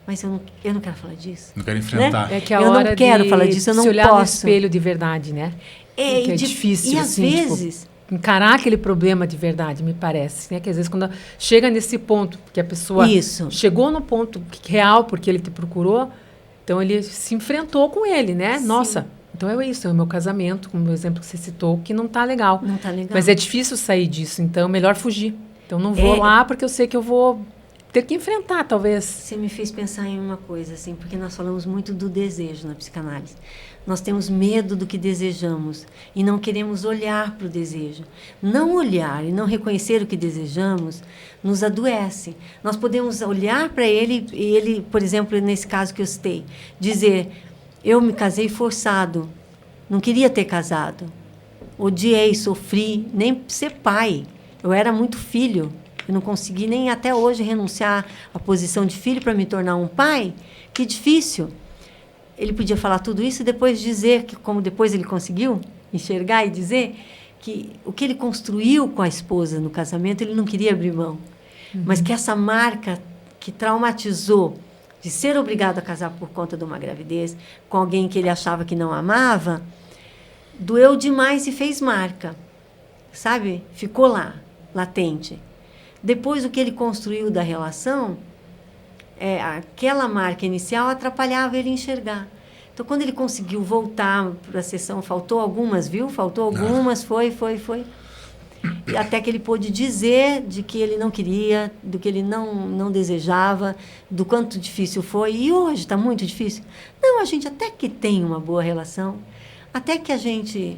[SPEAKER 3] mas eu não quero falar disso.
[SPEAKER 1] Não quero enfrentar.
[SPEAKER 2] Né? É que a
[SPEAKER 3] eu
[SPEAKER 2] hora
[SPEAKER 3] não quero falar disso, eu não
[SPEAKER 2] se olhar
[SPEAKER 3] posso.
[SPEAKER 2] no espelho de verdade, né? É difícil,
[SPEAKER 3] e
[SPEAKER 2] assim,
[SPEAKER 3] às vezes...
[SPEAKER 2] encarar aquele problema de verdade, me parece, né? Que às vezes quando chega nesse ponto, que a pessoa chegou no ponto real porque ele te procurou, então ele se enfrentou com ele, né?
[SPEAKER 3] Sim.
[SPEAKER 2] Nossa, então é isso, é o meu casamento, como o exemplo que você citou, que não está legal.
[SPEAKER 3] Não está legal.
[SPEAKER 2] Mas é difícil sair disso, então é melhor fugir. Então não vou lá porque eu sei que eu vou ter que enfrentar, talvez.
[SPEAKER 3] Você me fez pensar em uma coisa, assim, porque nós falamos muito do desejo na psicanálise. Nós temos medo do que desejamos e não queremos olhar para o desejo. Não olhar e não reconhecer o que desejamos nos adoece. Nós podemos olhar para ele e ele, por exemplo, nesse caso que eu citei, dizer, eu me casei forçado, não queria ter casado, odiei, sofri, nem ser pai. Eu era muito filho, eu não consegui nem até hoje renunciar à posição de filho para me tornar um pai. Que difícil. Ele podia falar tudo isso e depois dizer, que como depois ele conseguiu enxergar e dizer, que o que ele construiu com a esposa no casamento, ele não queria abrir mão. Mas que essa marca que traumatizou de ser obrigado a casar por conta de uma gravidez com alguém que ele achava que não amava, doeu demais e fez marca. Sabe? Ficou lá, latente. Depois, o que ele construiu da relação, aquela marca inicial atrapalhava ele enxergar. Então, quando ele conseguiu voltar para a sessão, faltou algumas, viu? Faltou algumas, foi. E até que ele pôde dizer de que ele não queria, do que ele não desejava, do quanto difícil foi. E hoje está muito difícil. Não, a gente até que tem uma boa relação, até que a gente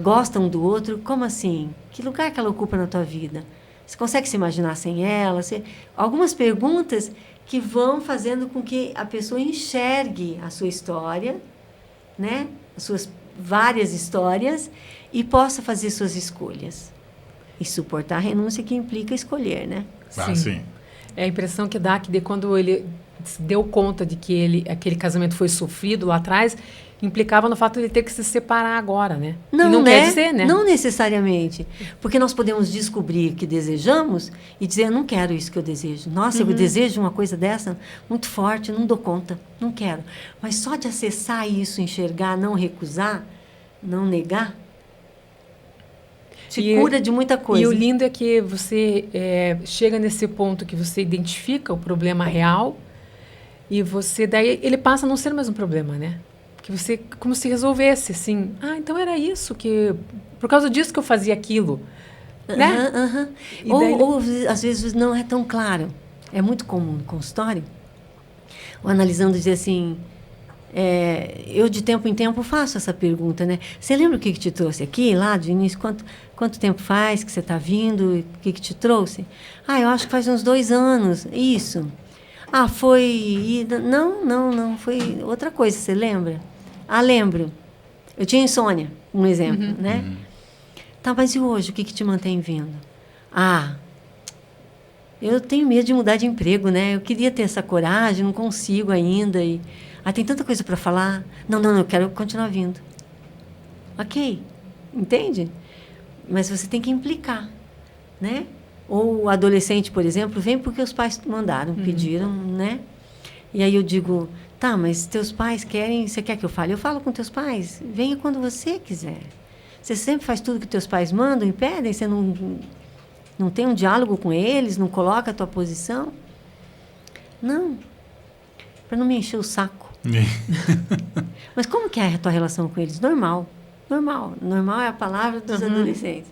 [SPEAKER 3] gosta um do outro. Como assim? Que lugar que ela ocupa na tua vida? Você consegue se imaginar sem ela? Algumas perguntas que vão fazendo com que a pessoa enxergue a sua história, né? As suas várias histórias, e possa fazer suas escolhas. E suportar a renúncia que implica escolher, né?
[SPEAKER 1] Sim.
[SPEAKER 2] É a impressão que dá que quando ele se deu conta de que aquele casamento foi sofrido lá atrás, implicava no fato de ele ter que se separar agora, né?
[SPEAKER 3] Não,
[SPEAKER 2] quer dizer, né?
[SPEAKER 3] Não necessariamente. Porque nós podemos descobrir o que desejamos e dizer, eu não quero isso que eu desejo. Nossa, eu desejo uma coisa dessa muito forte, não dou conta, não quero. Mas só de acessar isso, enxergar, não recusar, não negar, te cura de muita coisa.
[SPEAKER 2] E o lindo é que você chega nesse ponto que você identifica o problema real e daí ele passa a não ser mais um problema, né? Que você, como se resolvesse, assim, então era isso, por causa disso que eu fazia aquilo, né?
[SPEAKER 3] Ou às vezes não é tão claro. É muito comum no consultório, o analisando dizer assim, eu de tempo em tempo faço essa pergunta, né? Você lembra o que te trouxe aqui, lá de início? Quanto tempo faz que você está vindo? O que te trouxe? Eu acho que faz uns 2 anos. Isso. Foi... Não, foi outra coisa, você lembra? Lembro. Eu tinha insônia, um exemplo, né? Tá, mas e hoje? O que te mantém vindo? Eu tenho medo de mudar de emprego, né? Eu queria ter essa coragem, não consigo ainda. Tem tanta coisa para falar. Não, eu quero continuar vindo. Ok, entende? Mas você tem que implicar, né? Ou o adolescente, por exemplo, vem porque os pais mandaram, pediram, né? E aí eu digo, tá, mas teus pais querem, você quer que eu fale? Eu falo com teus pais, venha quando você quiser. Você sempre faz tudo que teus pais mandam e pedem, você não tem um diálogo com eles, não coloca a tua posição? Não, para não me encher o saco. Mas como que é a tua relação com eles? Normal é a palavra dos adolescentes.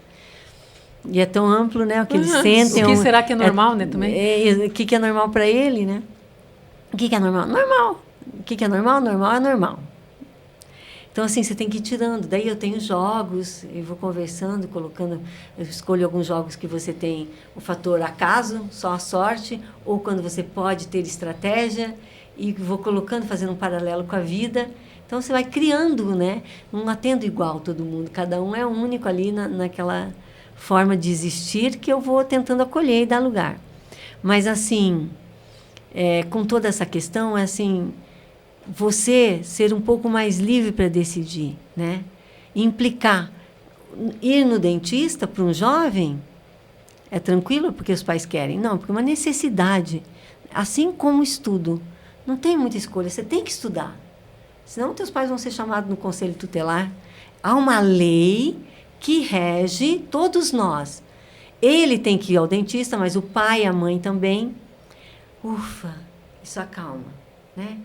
[SPEAKER 3] E é tão amplo, né? O que eles sentem.
[SPEAKER 2] O que será que é normal, né? Também.
[SPEAKER 3] O que é normal para ele, né? O que é normal? Normal. O que é normal? Normal é normal. Então, assim, você tem que ir tirando. Daí eu tenho jogos, eu vou conversando, colocando... Eu escolho alguns jogos que você tem o fator acaso, só a sorte, ou quando você pode ter estratégia, e vou colocando, fazendo um paralelo com a vida. Então, você vai criando, né? Não atendo igual todo mundo. Cada um é único ali naquela forma de existir que eu vou tentando acolher e dar lugar. Mas, assim, com toda essa questão, assim... Você ser um pouco mais livre para decidir, né? Implicar. Ir no dentista para um jovem é tranquilo porque os pais querem? Não, porque é uma necessidade. Assim como o estudo. Não tem muita escolha, você tem que estudar. Senão, teus pais vão ser chamados no conselho tutelar. Há uma lei que rege todos nós. Ele tem que ir ao dentista, mas o pai e a mãe também. Ufa, isso acalma. Né?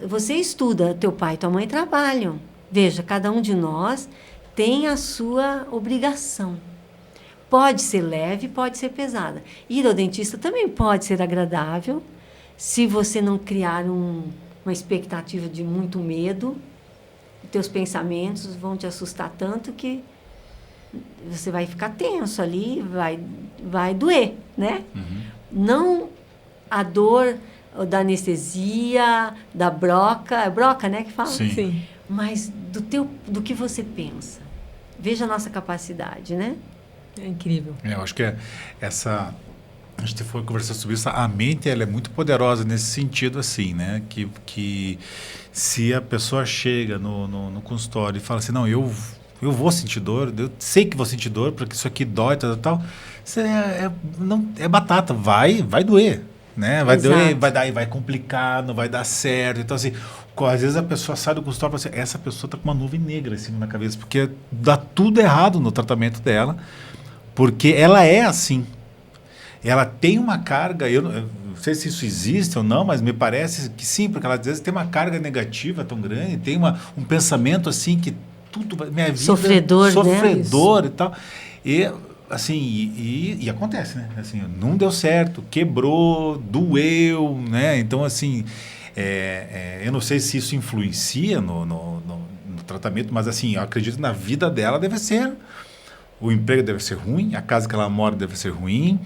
[SPEAKER 3] Você estuda, teu pai e tua mãe trabalham. Veja, cada um de nós tem a sua obrigação. Pode ser leve, pode ser pesada. Ir ao dentista também pode ser agradável, se você não criar uma expectativa de muito medo. Teus pensamentos vão te assustar tanto que você vai ficar tenso ali, vai doer, né? Não a dor da anestesia, da broca. É broca, né, que fala?
[SPEAKER 1] Sim.
[SPEAKER 3] Mas do que você pensa. Veja a nossa capacidade, né?
[SPEAKER 2] É incrível.
[SPEAKER 1] Eu acho que a gente foi conversar sobre isso, a mente ela é muito poderosa nesse sentido, assim, né? Que se a pessoa chega no consultório e fala assim, não, eu vou sentir dor, eu sei que vou sentir dor, porque isso aqui dói, tal. Isso é batata, vai doer. Né? Vai doer, vai complicar, não vai dar certo. Então, assim, às vezes a pessoa sai do consultório e fala assim, essa pessoa está com uma nuvem negra em cima na cabeça, porque dá tudo errado no tratamento dela, porque ela é assim. ela tem uma carga, eu não sei se isso existe ou não, mas me parece que sim, porque ela às vezes tem uma carga negativa tão grande, tem um pensamento assim que tudo vai, minha vida...
[SPEAKER 3] Sofredor,
[SPEAKER 1] né? E tal. E, assim, e acontece, né? Assim, não deu certo, quebrou, doeu, né? Então, assim, eu não sei se isso influencia no tratamento, mas, assim, eu acredito que na vida dela deve ser... O emprego deve ser ruim, a casa que ela mora deve ser ruim.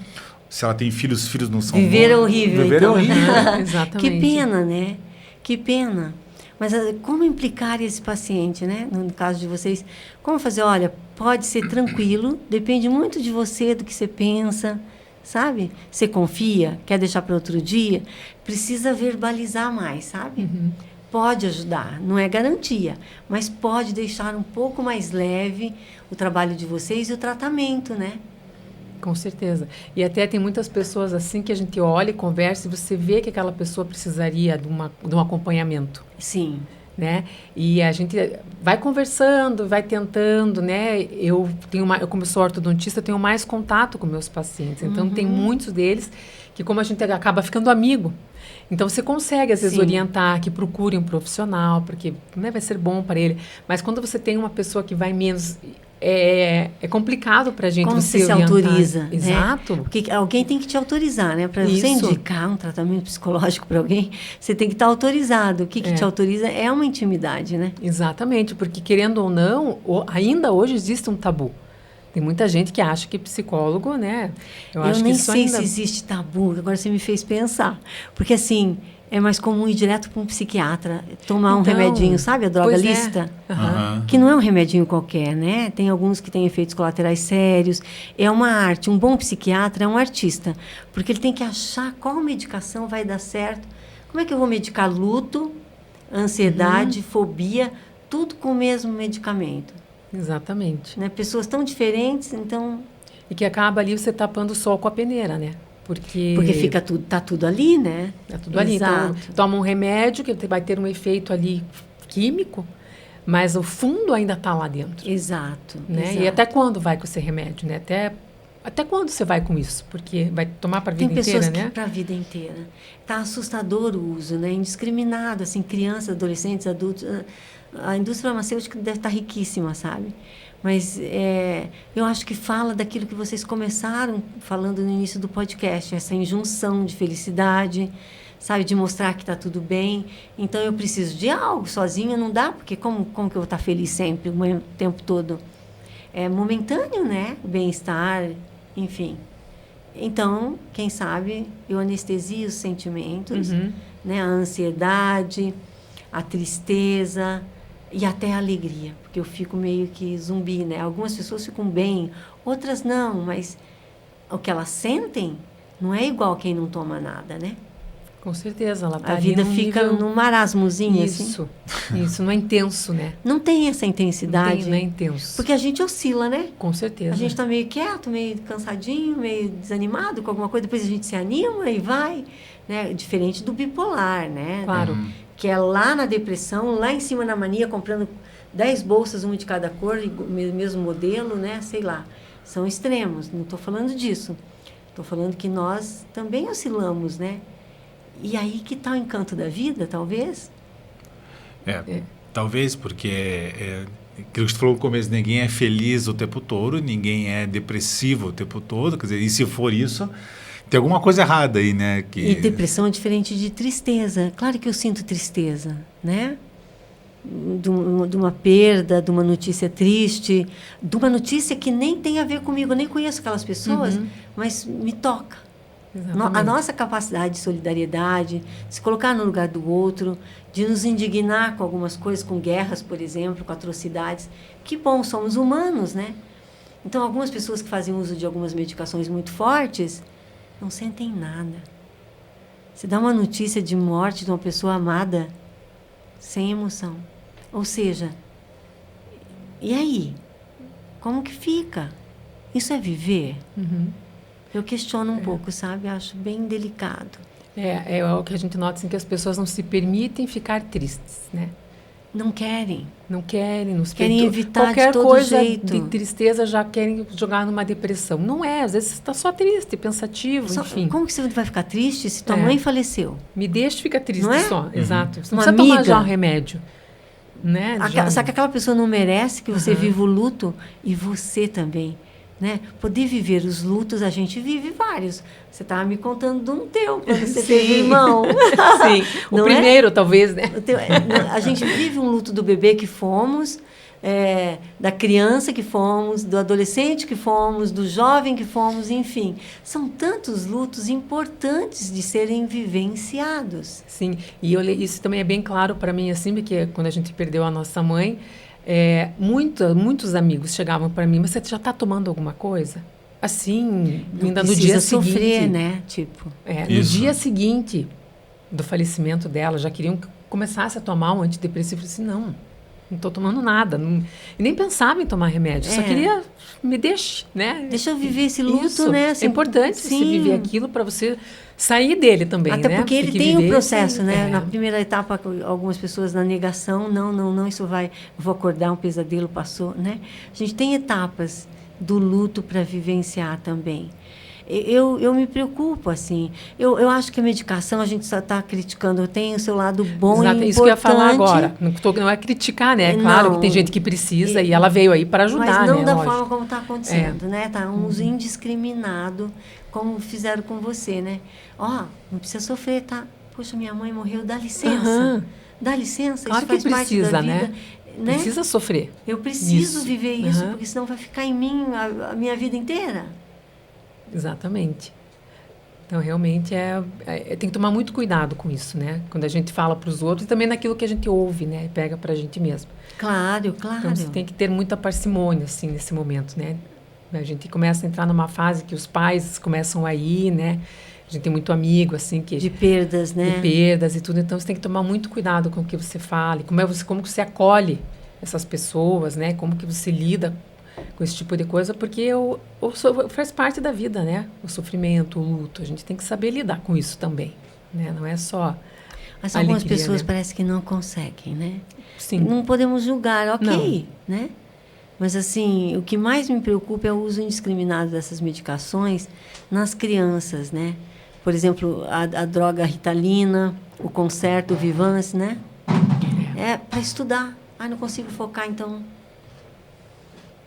[SPEAKER 1] Se ela tem filhos, os filhos não são bons.
[SPEAKER 3] Viver é horrível.
[SPEAKER 1] Viver
[SPEAKER 3] então.
[SPEAKER 1] é horrível.
[SPEAKER 2] Exatamente.
[SPEAKER 3] Que pena, né? Que pena. Mas como implicar esse paciente, né? No caso de vocês, como fazer? Olha, pode ser tranquilo, depende muito de você, do que você pensa, sabe? Você confia, quer deixar para outro dia, precisa verbalizar mais, sabe?
[SPEAKER 2] Uhum.
[SPEAKER 3] Pode ajudar, não é garantia, mas pode deixar um pouco mais leve o trabalho de vocês e o tratamento, né?
[SPEAKER 2] Com certeza. E até tem muitas pessoas assim que a gente olha e conversa e você vê que aquela pessoa precisaria de um acompanhamento.
[SPEAKER 3] Sim.
[SPEAKER 2] Né? E a gente vai conversando, vai tentando, né? Eu como sou ortodontista, tenho mais contato com meus pacientes. Então, tem muitos deles que, como a gente acaba ficando amigo, então você consegue, às vezes, orientar que procure um profissional, porque, né, vai ser bom para ele. Mas quando você tem uma pessoa que vai menos... É complicado para a gente
[SPEAKER 3] como
[SPEAKER 2] você
[SPEAKER 3] se autoriza,
[SPEAKER 2] exato,
[SPEAKER 3] né? Porque alguém tem que te autorizar, né? Para você indicar um tratamento psicológico para alguém, você tem que estar autorizado. O que te autoriza é uma intimidade, né?
[SPEAKER 2] Exatamente, porque querendo ou não, ainda hoje existe um tabu. Tem muita gente que acha que psicólogo, né?
[SPEAKER 3] Eu
[SPEAKER 2] acho
[SPEAKER 3] nem
[SPEAKER 2] que isso
[SPEAKER 3] sei
[SPEAKER 2] ainda...
[SPEAKER 3] se existe tabu, agora você me fez pensar. Porque, assim, é mais comum ir direto para um psiquiatra, tomar um remedinho, sabe? A drogalista. Que não é um remedinho qualquer, né? Tem alguns que têm efeitos colaterais sérios. É uma arte. Um bom psiquiatra é um artista. Porque ele tem que achar qual medicação vai dar certo. Como é que eu vou medicar luto, ansiedade, fobia, tudo com o mesmo medicamento?
[SPEAKER 2] Exatamente.
[SPEAKER 3] Né? Pessoas tão diferentes, então...
[SPEAKER 2] E que acaba ali você tapando o sol com a peneira, né? Porque
[SPEAKER 3] fica tá tudo ali, né?
[SPEAKER 2] Tá tudo ali. Então, toma um remédio que vai ter um efeito ali químico, mas o fundo ainda está lá dentro.
[SPEAKER 3] Exato,
[SPEAKER 2] né?
[SPEAKER 3] exato.
[SPEAKER 2] E até quando vai com esse remédio, né? Até quando você vai com isso? Porque vai tomar para a vida inteira, né?
[SPEAKER 3] Tem pessoas que para a vida inteira. Está assustador o uso, né? Indiscriminado, assim, crianças, adolescentes, adultos. A indústria farmacêutica deve estar riquíssima, sabe? Mas eu acho que fala daquilo que vocês começaram falando no início do podcast, essa injunção de felicidade, sabe? De mostrar que está tudo bem. Então, eu preciso de algo. Sozinha não dá, porque como que eu vou estar feliz sempre, o tempo todo? É momentâneo, né? O bem-estar, enfim. Então, quem sabe, eu anestesio os sentimentos, né? A ansiedade, a tristeza... E até a alegria, porque eu fico meio que zumbi, né? Algumas pessoas ficam bem, outras não, mas o que elas sentem não é igual quem não toma nada, né?
[SPEAKER 2] Com certeza, ela tá
[SPEAKER 3] a vida fica num marasmozinho,
[SPEAKER 2] isso, assim. Isso, não é intenso, né?
[SPEAKER 3] Não tem essa intensidade.
[SPEAKER 2] Não é intenso.
[SPEAKER 3] Porque a gente oscila, né?
[SPEAKER 2] Com certeza.
[SPEAKER 3] A gente está meio quieto, meio cansadinho, meio desanimado com alguma coisa, depois a gente se anima e vai, né? Diferente do bipolar, né?
[SPEAKER 2] Claro.
[SPEAKER 3] Que é lá na depressão, lá em cima na mania, comprando 10 bolsas, uma de cada cor, mesmo modelo, né? Sei lá. São extremos, não estou falando disso. Estou falando que nós também oscilamos, né? E aí que está o encanto da vida, talvez?
[SPEAKER 1] Talvez, porque aquilo que você falou no começo, ninguém é feliz o tempo todo, ninguém é depressivo o tempo todo, quer dizer, e se for isso... Tem alguma coisa errada aí, né?
[SPEAKER 3] E depressão é diferente de tristeza. Claro que eu sinto tristeza, né? De uma perda, de uma notícia triste, de uma notícia que nem tem a ver comigo. Eu nem conheço aquelas pessoas, mas me toca. A nossa capacidade de solidariedade, de se colocar no lugar do outro, de nos indignar com algumas coisas, com guerras, por exemplo, com atrocidades. Que bom, somos humanos, né? Então, algumas pessoas que fazem uso de algumas medicações muito fortes... não sentem nada. Você dá uma notícia de morte de uma pessoa amada sem emoção. Ou seja, e aí? Como que fica? Isso é viver? Eu questiono um pouco, sabe? Acho bem delicado.
[SPEAKER 2] É o que a gente nota, assim, que as pessoas não se permitem ficar tristes, né?
[SPEAKER 3] não querem.
[SPEAKER 2] Não querem, nos
[SPEAKER 3] Querem evitar
[SPEAKER 2] qualquer
[SPEAKER 3] de todo
[SPEAKER 2] coisa
[SPEAKER 3] jeito.
[SPEAKER 2] de tristeza já querem jogar numa depressão. Não é, às vezes você está só triste, pensativo, enfim.
[SPEAKER 3] Como que você vai ficar triste se tua
[SPEAKER 2] É.
[SPEAKER 3] mãe faleceu?
[SPEAKER 2] Me deixa ficar triste
[SPEAKER 3] Não é?
[SPEAKER 2] só, exato. Você não
[SPEAKER 3] Uma
[SPEAKER 2] precisa tomar
[SPEAKER 3] amiga.
[SPEAKER 2] já um remédio. Né?
[SPEAKER 3] Só que aquela pessoa não merece que você
[SPEAKER 2] Uhum.
[SPEAKER 3] viva o luto e você também. Né? Poder viver os lutos, a gente vive vários. Você estava me contando de um teu, quando você teve irmão.
[SPEAKER 2] Sim, o
[SPEAKER 3] Não é?
[SPEAKER 2] primeiro, talvez, né?
[SPEAKER 3] A gente vive um luto do bebê que fomos, da criança que fomos, do adolescente que fomos, do jovem que fomos, enfim. São tantos lutos importantes de serem vivenciados.
[SPEAKER 2] Sim, e isso também é bem claro para mim, assim, porque quando a gente perdeu a nossa mãe, muitos amigos chegavam para mim, mas você já está tomando alguma coisa? Assim,
[SPEAKER 3] Não
[SPEAKER 2] ainda no
[SPEAKER 3] precisa
[SPEAKER 2] dia
[SPEAKER 3] sofrer,
[SPEAKER 2] seguinte.
[SPEAKER 3] né? Tipo.
[SPEAKER 2] No dia seguinte do falecimento dela, já queriam que começasse a tomar um antidepressivo. Eu disse, não estou tomando nada. E nem pensava em tomar remédio. Só queria, me deixe, né?
[SPEAKER 3] Deixa eu viver esse luto,
[SPEAKER 2] Isso,
[SPEAKER 3] né? Assim,
[SPEAKER 2] é importante você viver aquilo para você sair dele também,
[SPEAKER 3] até
[SPEAKER 2] né?
[SPEAKER 3] porque ele
[SPEAKER 2] que
[SPEAKER 3] tem
[SPEAKER 2] viver
[SPEAKER 3] um processo,
[SPEAKER 2] esse-
[SPEAKER 3] né? Na primeira etapa, algumas pessoas na negação, não, isso vai, vou acordar, um pesadelo passou, né? A gente tem etapas do luto para vivenciar também. Eu me preocupo, assim. Eu acho que a medicação, a gente só está criticando, tem o seu lado bom
[SPEAKER 2] Exato,
[SPEAKER 3] e
[SPEAKER 2] isso que eu ia falar
[SPEAKER 3] importante.
[SPEAKER 2] agora. Não é criticar, né? É claro
[SPEAKER 3] Não.
[SPEAKER 2] que tem gente que precisa e ela veio aí para ajudar,
[SPEAKER 3] mas não
[SPEAKER 2] né?
[SPEAKER 3] da
[SPEAKER 2] Lógico.
[SPEAKER 3] forma como está acontecendo, né? Tá um uso indiscriminado, como fizeram com você, né? Ó, não precisa sofrer, tá? Poxa, minha mãe morreu, dá licença.
[SPEAKER 2] Aham.
[SPEAKER 3] Dá licença,
[SPEAKER 2] Claro
[SPEAKER 3] isso faz
[SPEAKER 2] que precisa,
[SPEAKER 3] parte da
[SPEAKER 2] né?
[SPEAKER 3] vida. Né?
[SPEAKER 2] Precisa sofrer.
[SPEAKER 3] Eu preciso
[SPEAKER 2] Isso.
[SPEAKER 3] viver isso,
[SPEAKER 2] Aham.
[SPEAKER 3] porque senão vai ficar em mim a minha vida inteira.
[SPEAKER 2] Exatamente. Então, realmente, tem que tomar muito cuidado com isso, né? Quando a gente fala para os outros e também naquilo que a gente ouve, né? E pega para a gente mesmo.
[SPEAKER 3] Claro, claro.
[SPEAKER 2] Então, você tem que ter muita parcimônia, assim, nesse momento, né? A gente começa a entrar numa fase que os pais começam a ir, né? A gente tem muito amigo, assim, que...
[SPEAKER 3] De perdas, né?
[SPEAKER 2] De perdas e tudo. Então, você tem que tomar muito cuidado com o que você fala, como que você acolhe essas pessoas, né? Como que você lida com esse tipo de coisa, porque faz parte da vida, né? O sofrimento, o luto. A gente tem que saber lidar com isso também, né? Não é só
[SPEAKER 3] Mas algumas
[SPEAKER 2] alegria,
[SPEAKER 3] pessoas
[SPEAKER 2] né?
[SPEAKER 3] parece que não conseguem, né?
[SPEAKER 2] Sim.
[SPEAKER 3] Não podemos julgar, ok, né? Mas, assim, o que mais me preocupa é o uso indiscriminado dessas medicações nas crianças, né? Por exemplo, a droga Ritalina, o Concerto, o Vivance, né? É para estudar. Ah, não consigo focar, então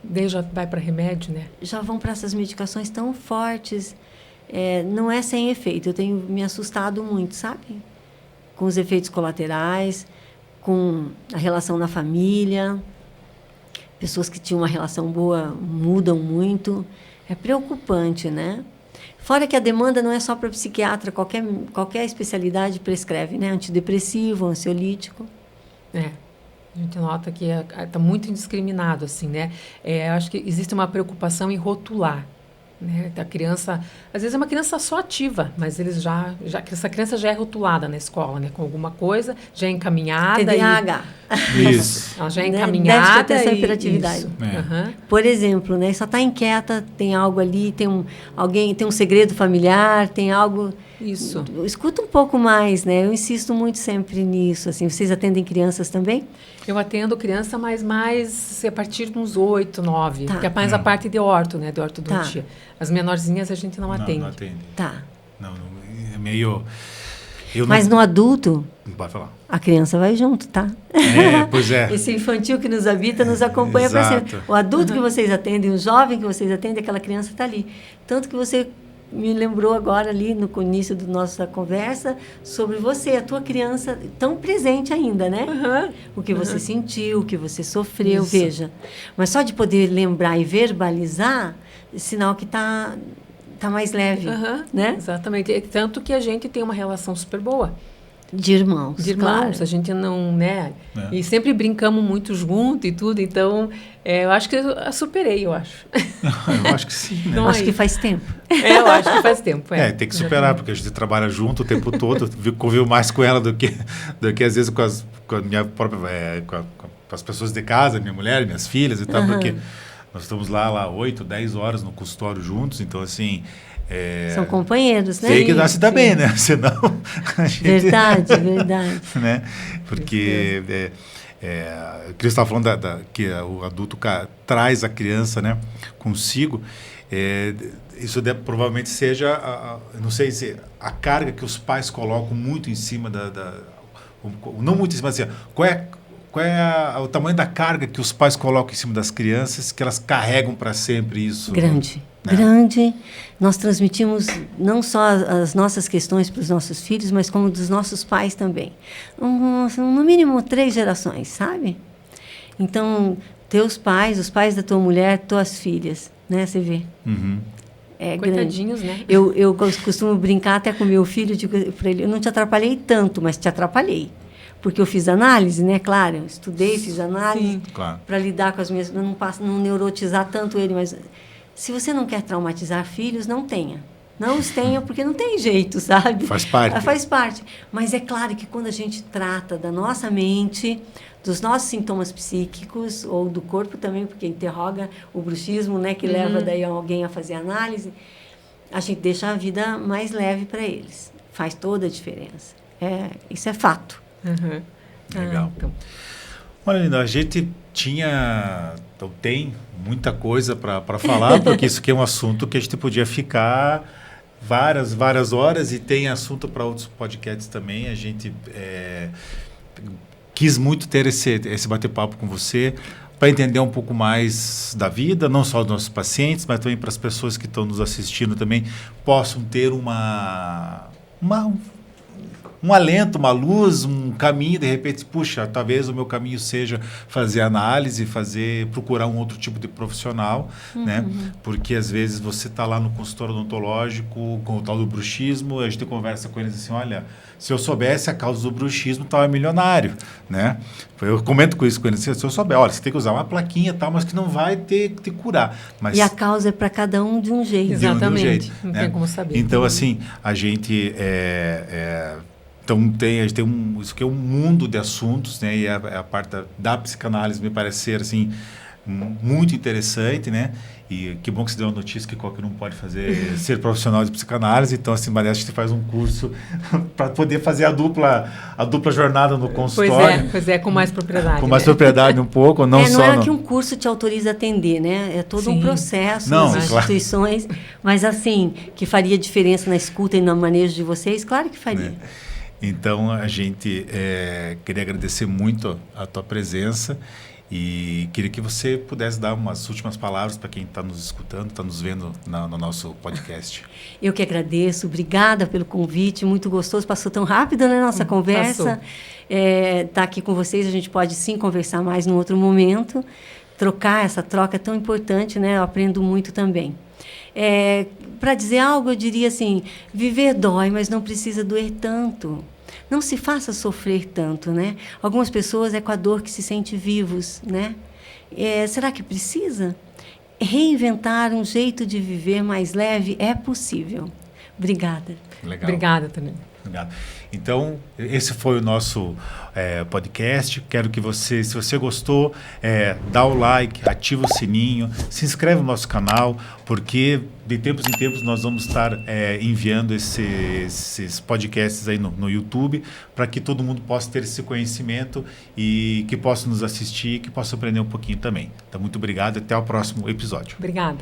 [SPEAKER 2] Daí já vai para remédio, né?
[SPEAKER 3] já vão para essas medicações tão fortes. Não é sem efeito. Eu tenho me assustado muito, sabe? Com os efeitos colaterais, com a relação na família. Pessoas que tinham uma relação boa mudam muito. É preocupante, né? Fora que a demanda não é só para psiquiatra, qualquer especialidade prescreve, né? Antidepressivo, ansiolítico.
[SPEAKER 2] A gente nota que está muito indiscriminado, assim, né? Eu acho que existe uma preocupação em rotular, né? A criança, às vezes é uma criança só ativa, mas eles essa criança já é rotulada na escola, né? Com alguma coisa, já é encaminhada.
[SPEAKER 3] TDAH.
[SPEAKER 1] Isso.
[SPEAKER 2] Ela já é
[SPEAKER 3] Né?
[SPEAKER 2] encaminhada.
[SPEAKER 3] Déficit de atenção e
[SPEAKER 2] e
[SPEAKER 3] hiperatividade.
[SPEAKER 2] isso.
[SPEAKER 1] É.
[SPEAKER 2] Aham.
[SPEAKER 3] Por exemplo, né? Só está inquieta, tem algo ali, tem um segredo familiar, tem algo...
[SPEAKER 2] Isso.
[SPEAKER 3] Escuta um pouco mais, né? Eu insisto muito sempre nisso. Assim, vocês atendem crianças também?
[SPEAKER 2] Eu atendo criança, mas mais a partir de uns 8, 9.
[SPEAKER 3] Tá.
[SPEAKER 2] Que é mais a parte de orto, né? De ortodontia.
[SPEAKER 3] Tá.
[SPEAKER 2] As menorzinhas a gente não atende.
[SPEAKER 1] Não atende.
[SPEAKER 3] Tá.
[SPEAKER 1] Não, é meio... Eu
[SPEAKER 3] Mas
[SPEAKER 1] não...
[SPEAKER 3] no adulto,
[SPEAKER 1] Não pode falar.
[SPEAKER 3] a criança vai junto, tá?
[SPEAKER 1] Pois é.
[SPEAKER 3] Esse infantil que nos habita nos acompanha para
[SPEAKER 1] Exato.
[SPEAKER 3] sempre. O adulto que vocês atendem, o jovem que vocês atendem, aquela criança está ali. Tanto que você me lembrou agora ali no início da nossa conversa sobre você, a tua criança tão presente ainda, né?
[SPEAKER 2] Aham.
[SPEAKER 3] O que você sentiu, o que você sofreu,
[SPEAKER 2] Isso.
[SPEAKER 3] veja. Mas só de poder lembrar e verbalizar, é sinal que tá mais leve,
[SPEAKER 2] Aham.
[SPEAKER 3] né?
[SPEAKER 2] Exatamente. Tanto que a gente tem uma relação super boa.
[SPEAKER 3] De irmãos.
[SPEAKER 2] De irmãos,
[SPEAKER 3] claro.
[SPEAKER 2] a gente não, né?
[SPEAKER 1] É.
[SPEAKER 2] E sempre brincamos muito junto e tudo, então eu acho que eu superei, eu acho.
[SPEAKER 1] Eu acho que sim, né?
[SPEAKER 2] Não,
[SPEAKER 3] Acho
[SPEAKER 2] aí.
[SPEAKER 3] que faz tempo.
[SPEAKER 2] Eu acho que faz tempo.
[SPEAKER 1] Tem que superar, porque a gente trabalha junto o tempo todo, convivo mais com ela do que às vezes com a minha própria, com as pessoas de casa, minha mulher, minhas filhas e tal, porque nós estamos lá 8, 10 horas no consultório juntos, então assim...
[SPEAKER 3] São companheiros, né?
[SPEAKER 1] Tem que dar se dar
[SPEAKER 2] sim.
[SPEAKER 1] bem, né? Senão a gente...
[SPEAKER 3] Verdade, verdade.
[SPEAKER 1] né? Porque que você estava falando que o adulto traz a criança, né, consigo. Isso provavelmente seja, não sei se a carga que os pais colocam muito em cima não muito em cima, assim, qual é o tamanho da carga que os pais colocam em cima das crianças, que elas carregam para sempre isso?
[SPEAKER 3] Grande.
[SPEAKER 1] Né?
[SPEAKER 3] Grande. Nós transmitimos não só as nossas questões para os nossos filhos, mas como dos nossos pais também. No mínimo 3 gerações, sabe? Então, teus pais, os pais da tua mulher, tuas filhas, né? Você vê.
[SPEAKER 1] Uhum.
[SPEAKER 2] Coitadinhos, né?
[SPEAKER 3] Eu costumo brincar até com meu filho, digo para ele, eu não te atrapalhei tanto, mas te atrapalhei. Porque eu fiz análise, né? Claro, eu estudei, fiz análise
[SPEAKER 1] Claro.
[SPEAKER 3] para lidar com as minhas... Não neurotizar tanto ele, mas se você não quer traumatizar filhos, não tenha. Não os tenha, porque não tem jeito, sabe?
[SPEAKER 1] Faz parte.
[SPEAKER 3] Faz parte. Mas é claro que quando a gente trata da nossa mente, dos nossos sintomas psíquicos, ou do corpo também, porque interroga o bruxismo, né? Que leva daí alguém a fazer análise, a gente deixa a vida mais leve para eles. Faz toda a diferença. Isso é fato.
[SPEAKER 2] Uhum.
[SPEAKER 1] Legal.
[SPEAKER 2] Então.
[SPEAKER 1] Olha, Linda, a gente tem muita coisa para falar, porque isso aqui é um assunto que a gente podia ficar várias horas, e tem assunto para outros podcasts também. A gente quis muito ter esse bate-papo com você, para entender um pouco mais da vida, não só dos nossos pacientes, mas também para as pessoas que estão nos assistindo também possam ter um alento, uma luz, um caminho, de repente, puxa, talvez o meu caminho seja fazer análise, procurar um outro tipo de profissional, né? Porque às vezes você está lá no consultório odontológico com o tal do bruxismo, a gente conversa com eles assim, olha, se eu soubesse a causa do bruxismo, estava milionário, né? Eu comento com isso com eles, se eu souber, olha, você tem que usar uma plaquinha e tal, mas que não vai te curar. Mas
[SPEAKER 3] e a causa é para cada um de um jeito.
[SPEAKER 2] Exatamente.
[SPEAKER 1] De um jeito,
[SPEAKER 2] Não
[SPEAKER 1] né?
[SPEAKER 2] tem como saber.
[SPEAKER 1] Então, assim, a gente a gente tem isso que é um mundo de assuntos, né? E a parte da psicanálise me parece ser assim muito interessante, né? E que bom que você deu a notícia que qualquer um pode ser profissional de psicanálise. Então, assim, a gente faz um curso para poder fazer a dupla jornada no consultório.
[SPEAKER 2] Pois é, com mais propriedade.
[SPEAKER 1] Com mais propriedade um pouco, não só...
[SPEAKER 3] Não é que um curso te autoriza a atender, né? É todo um processo
[SPEAKER 1] Não,
[SPEAKER 3] nas instituições, mas assim, que faria diferença na escuta e no manejo de vocês, claro que faria.
[SPEAKER 1] Então, a gente queria agradecer muito a tua presença e queria que você pudesse dar umas últimas palavras para quem está nos escutando, está nos vendo no nosso podcast.
[SPEAKER 3] Eu que agradeço, obrigada pelo convite, muito gostoso, passou tão rápido, né, nossa conversa. Tá aqui com vocês, a gente pode sim conversar mais num outro momento, essa troca é tão importante, né, eu aprendo muito também. Para dizer algo, eu diria assim, viver dói, mas não precisa doer tanto. Não se faça sofrer tanto, né? Algumas pessoas é com a dor que se sente vivos, né? Será que precisa? Reinventar um jeito de viver mais leve é possível. Obrigada.
[SPEAKER 1] Legal.
[SPEAKER 2] Obrigada também.
[SPEAKER 1] Obrigado. Então, esse foi o nosso podcast. Quero que você, se você gostou, dá o like, ativa o sininho, se inscreve no nosso canal, porque de tempos em tempos nós vamos estar enviando esses podcasts aí no YouTube, para que todo mundo possa ter esse conhecimento e que possa nos assistir, que possa aprender um pouquinho também. Então, muito obrigado e até o próximo episódio.
[SPEAKER 2] Obrigada.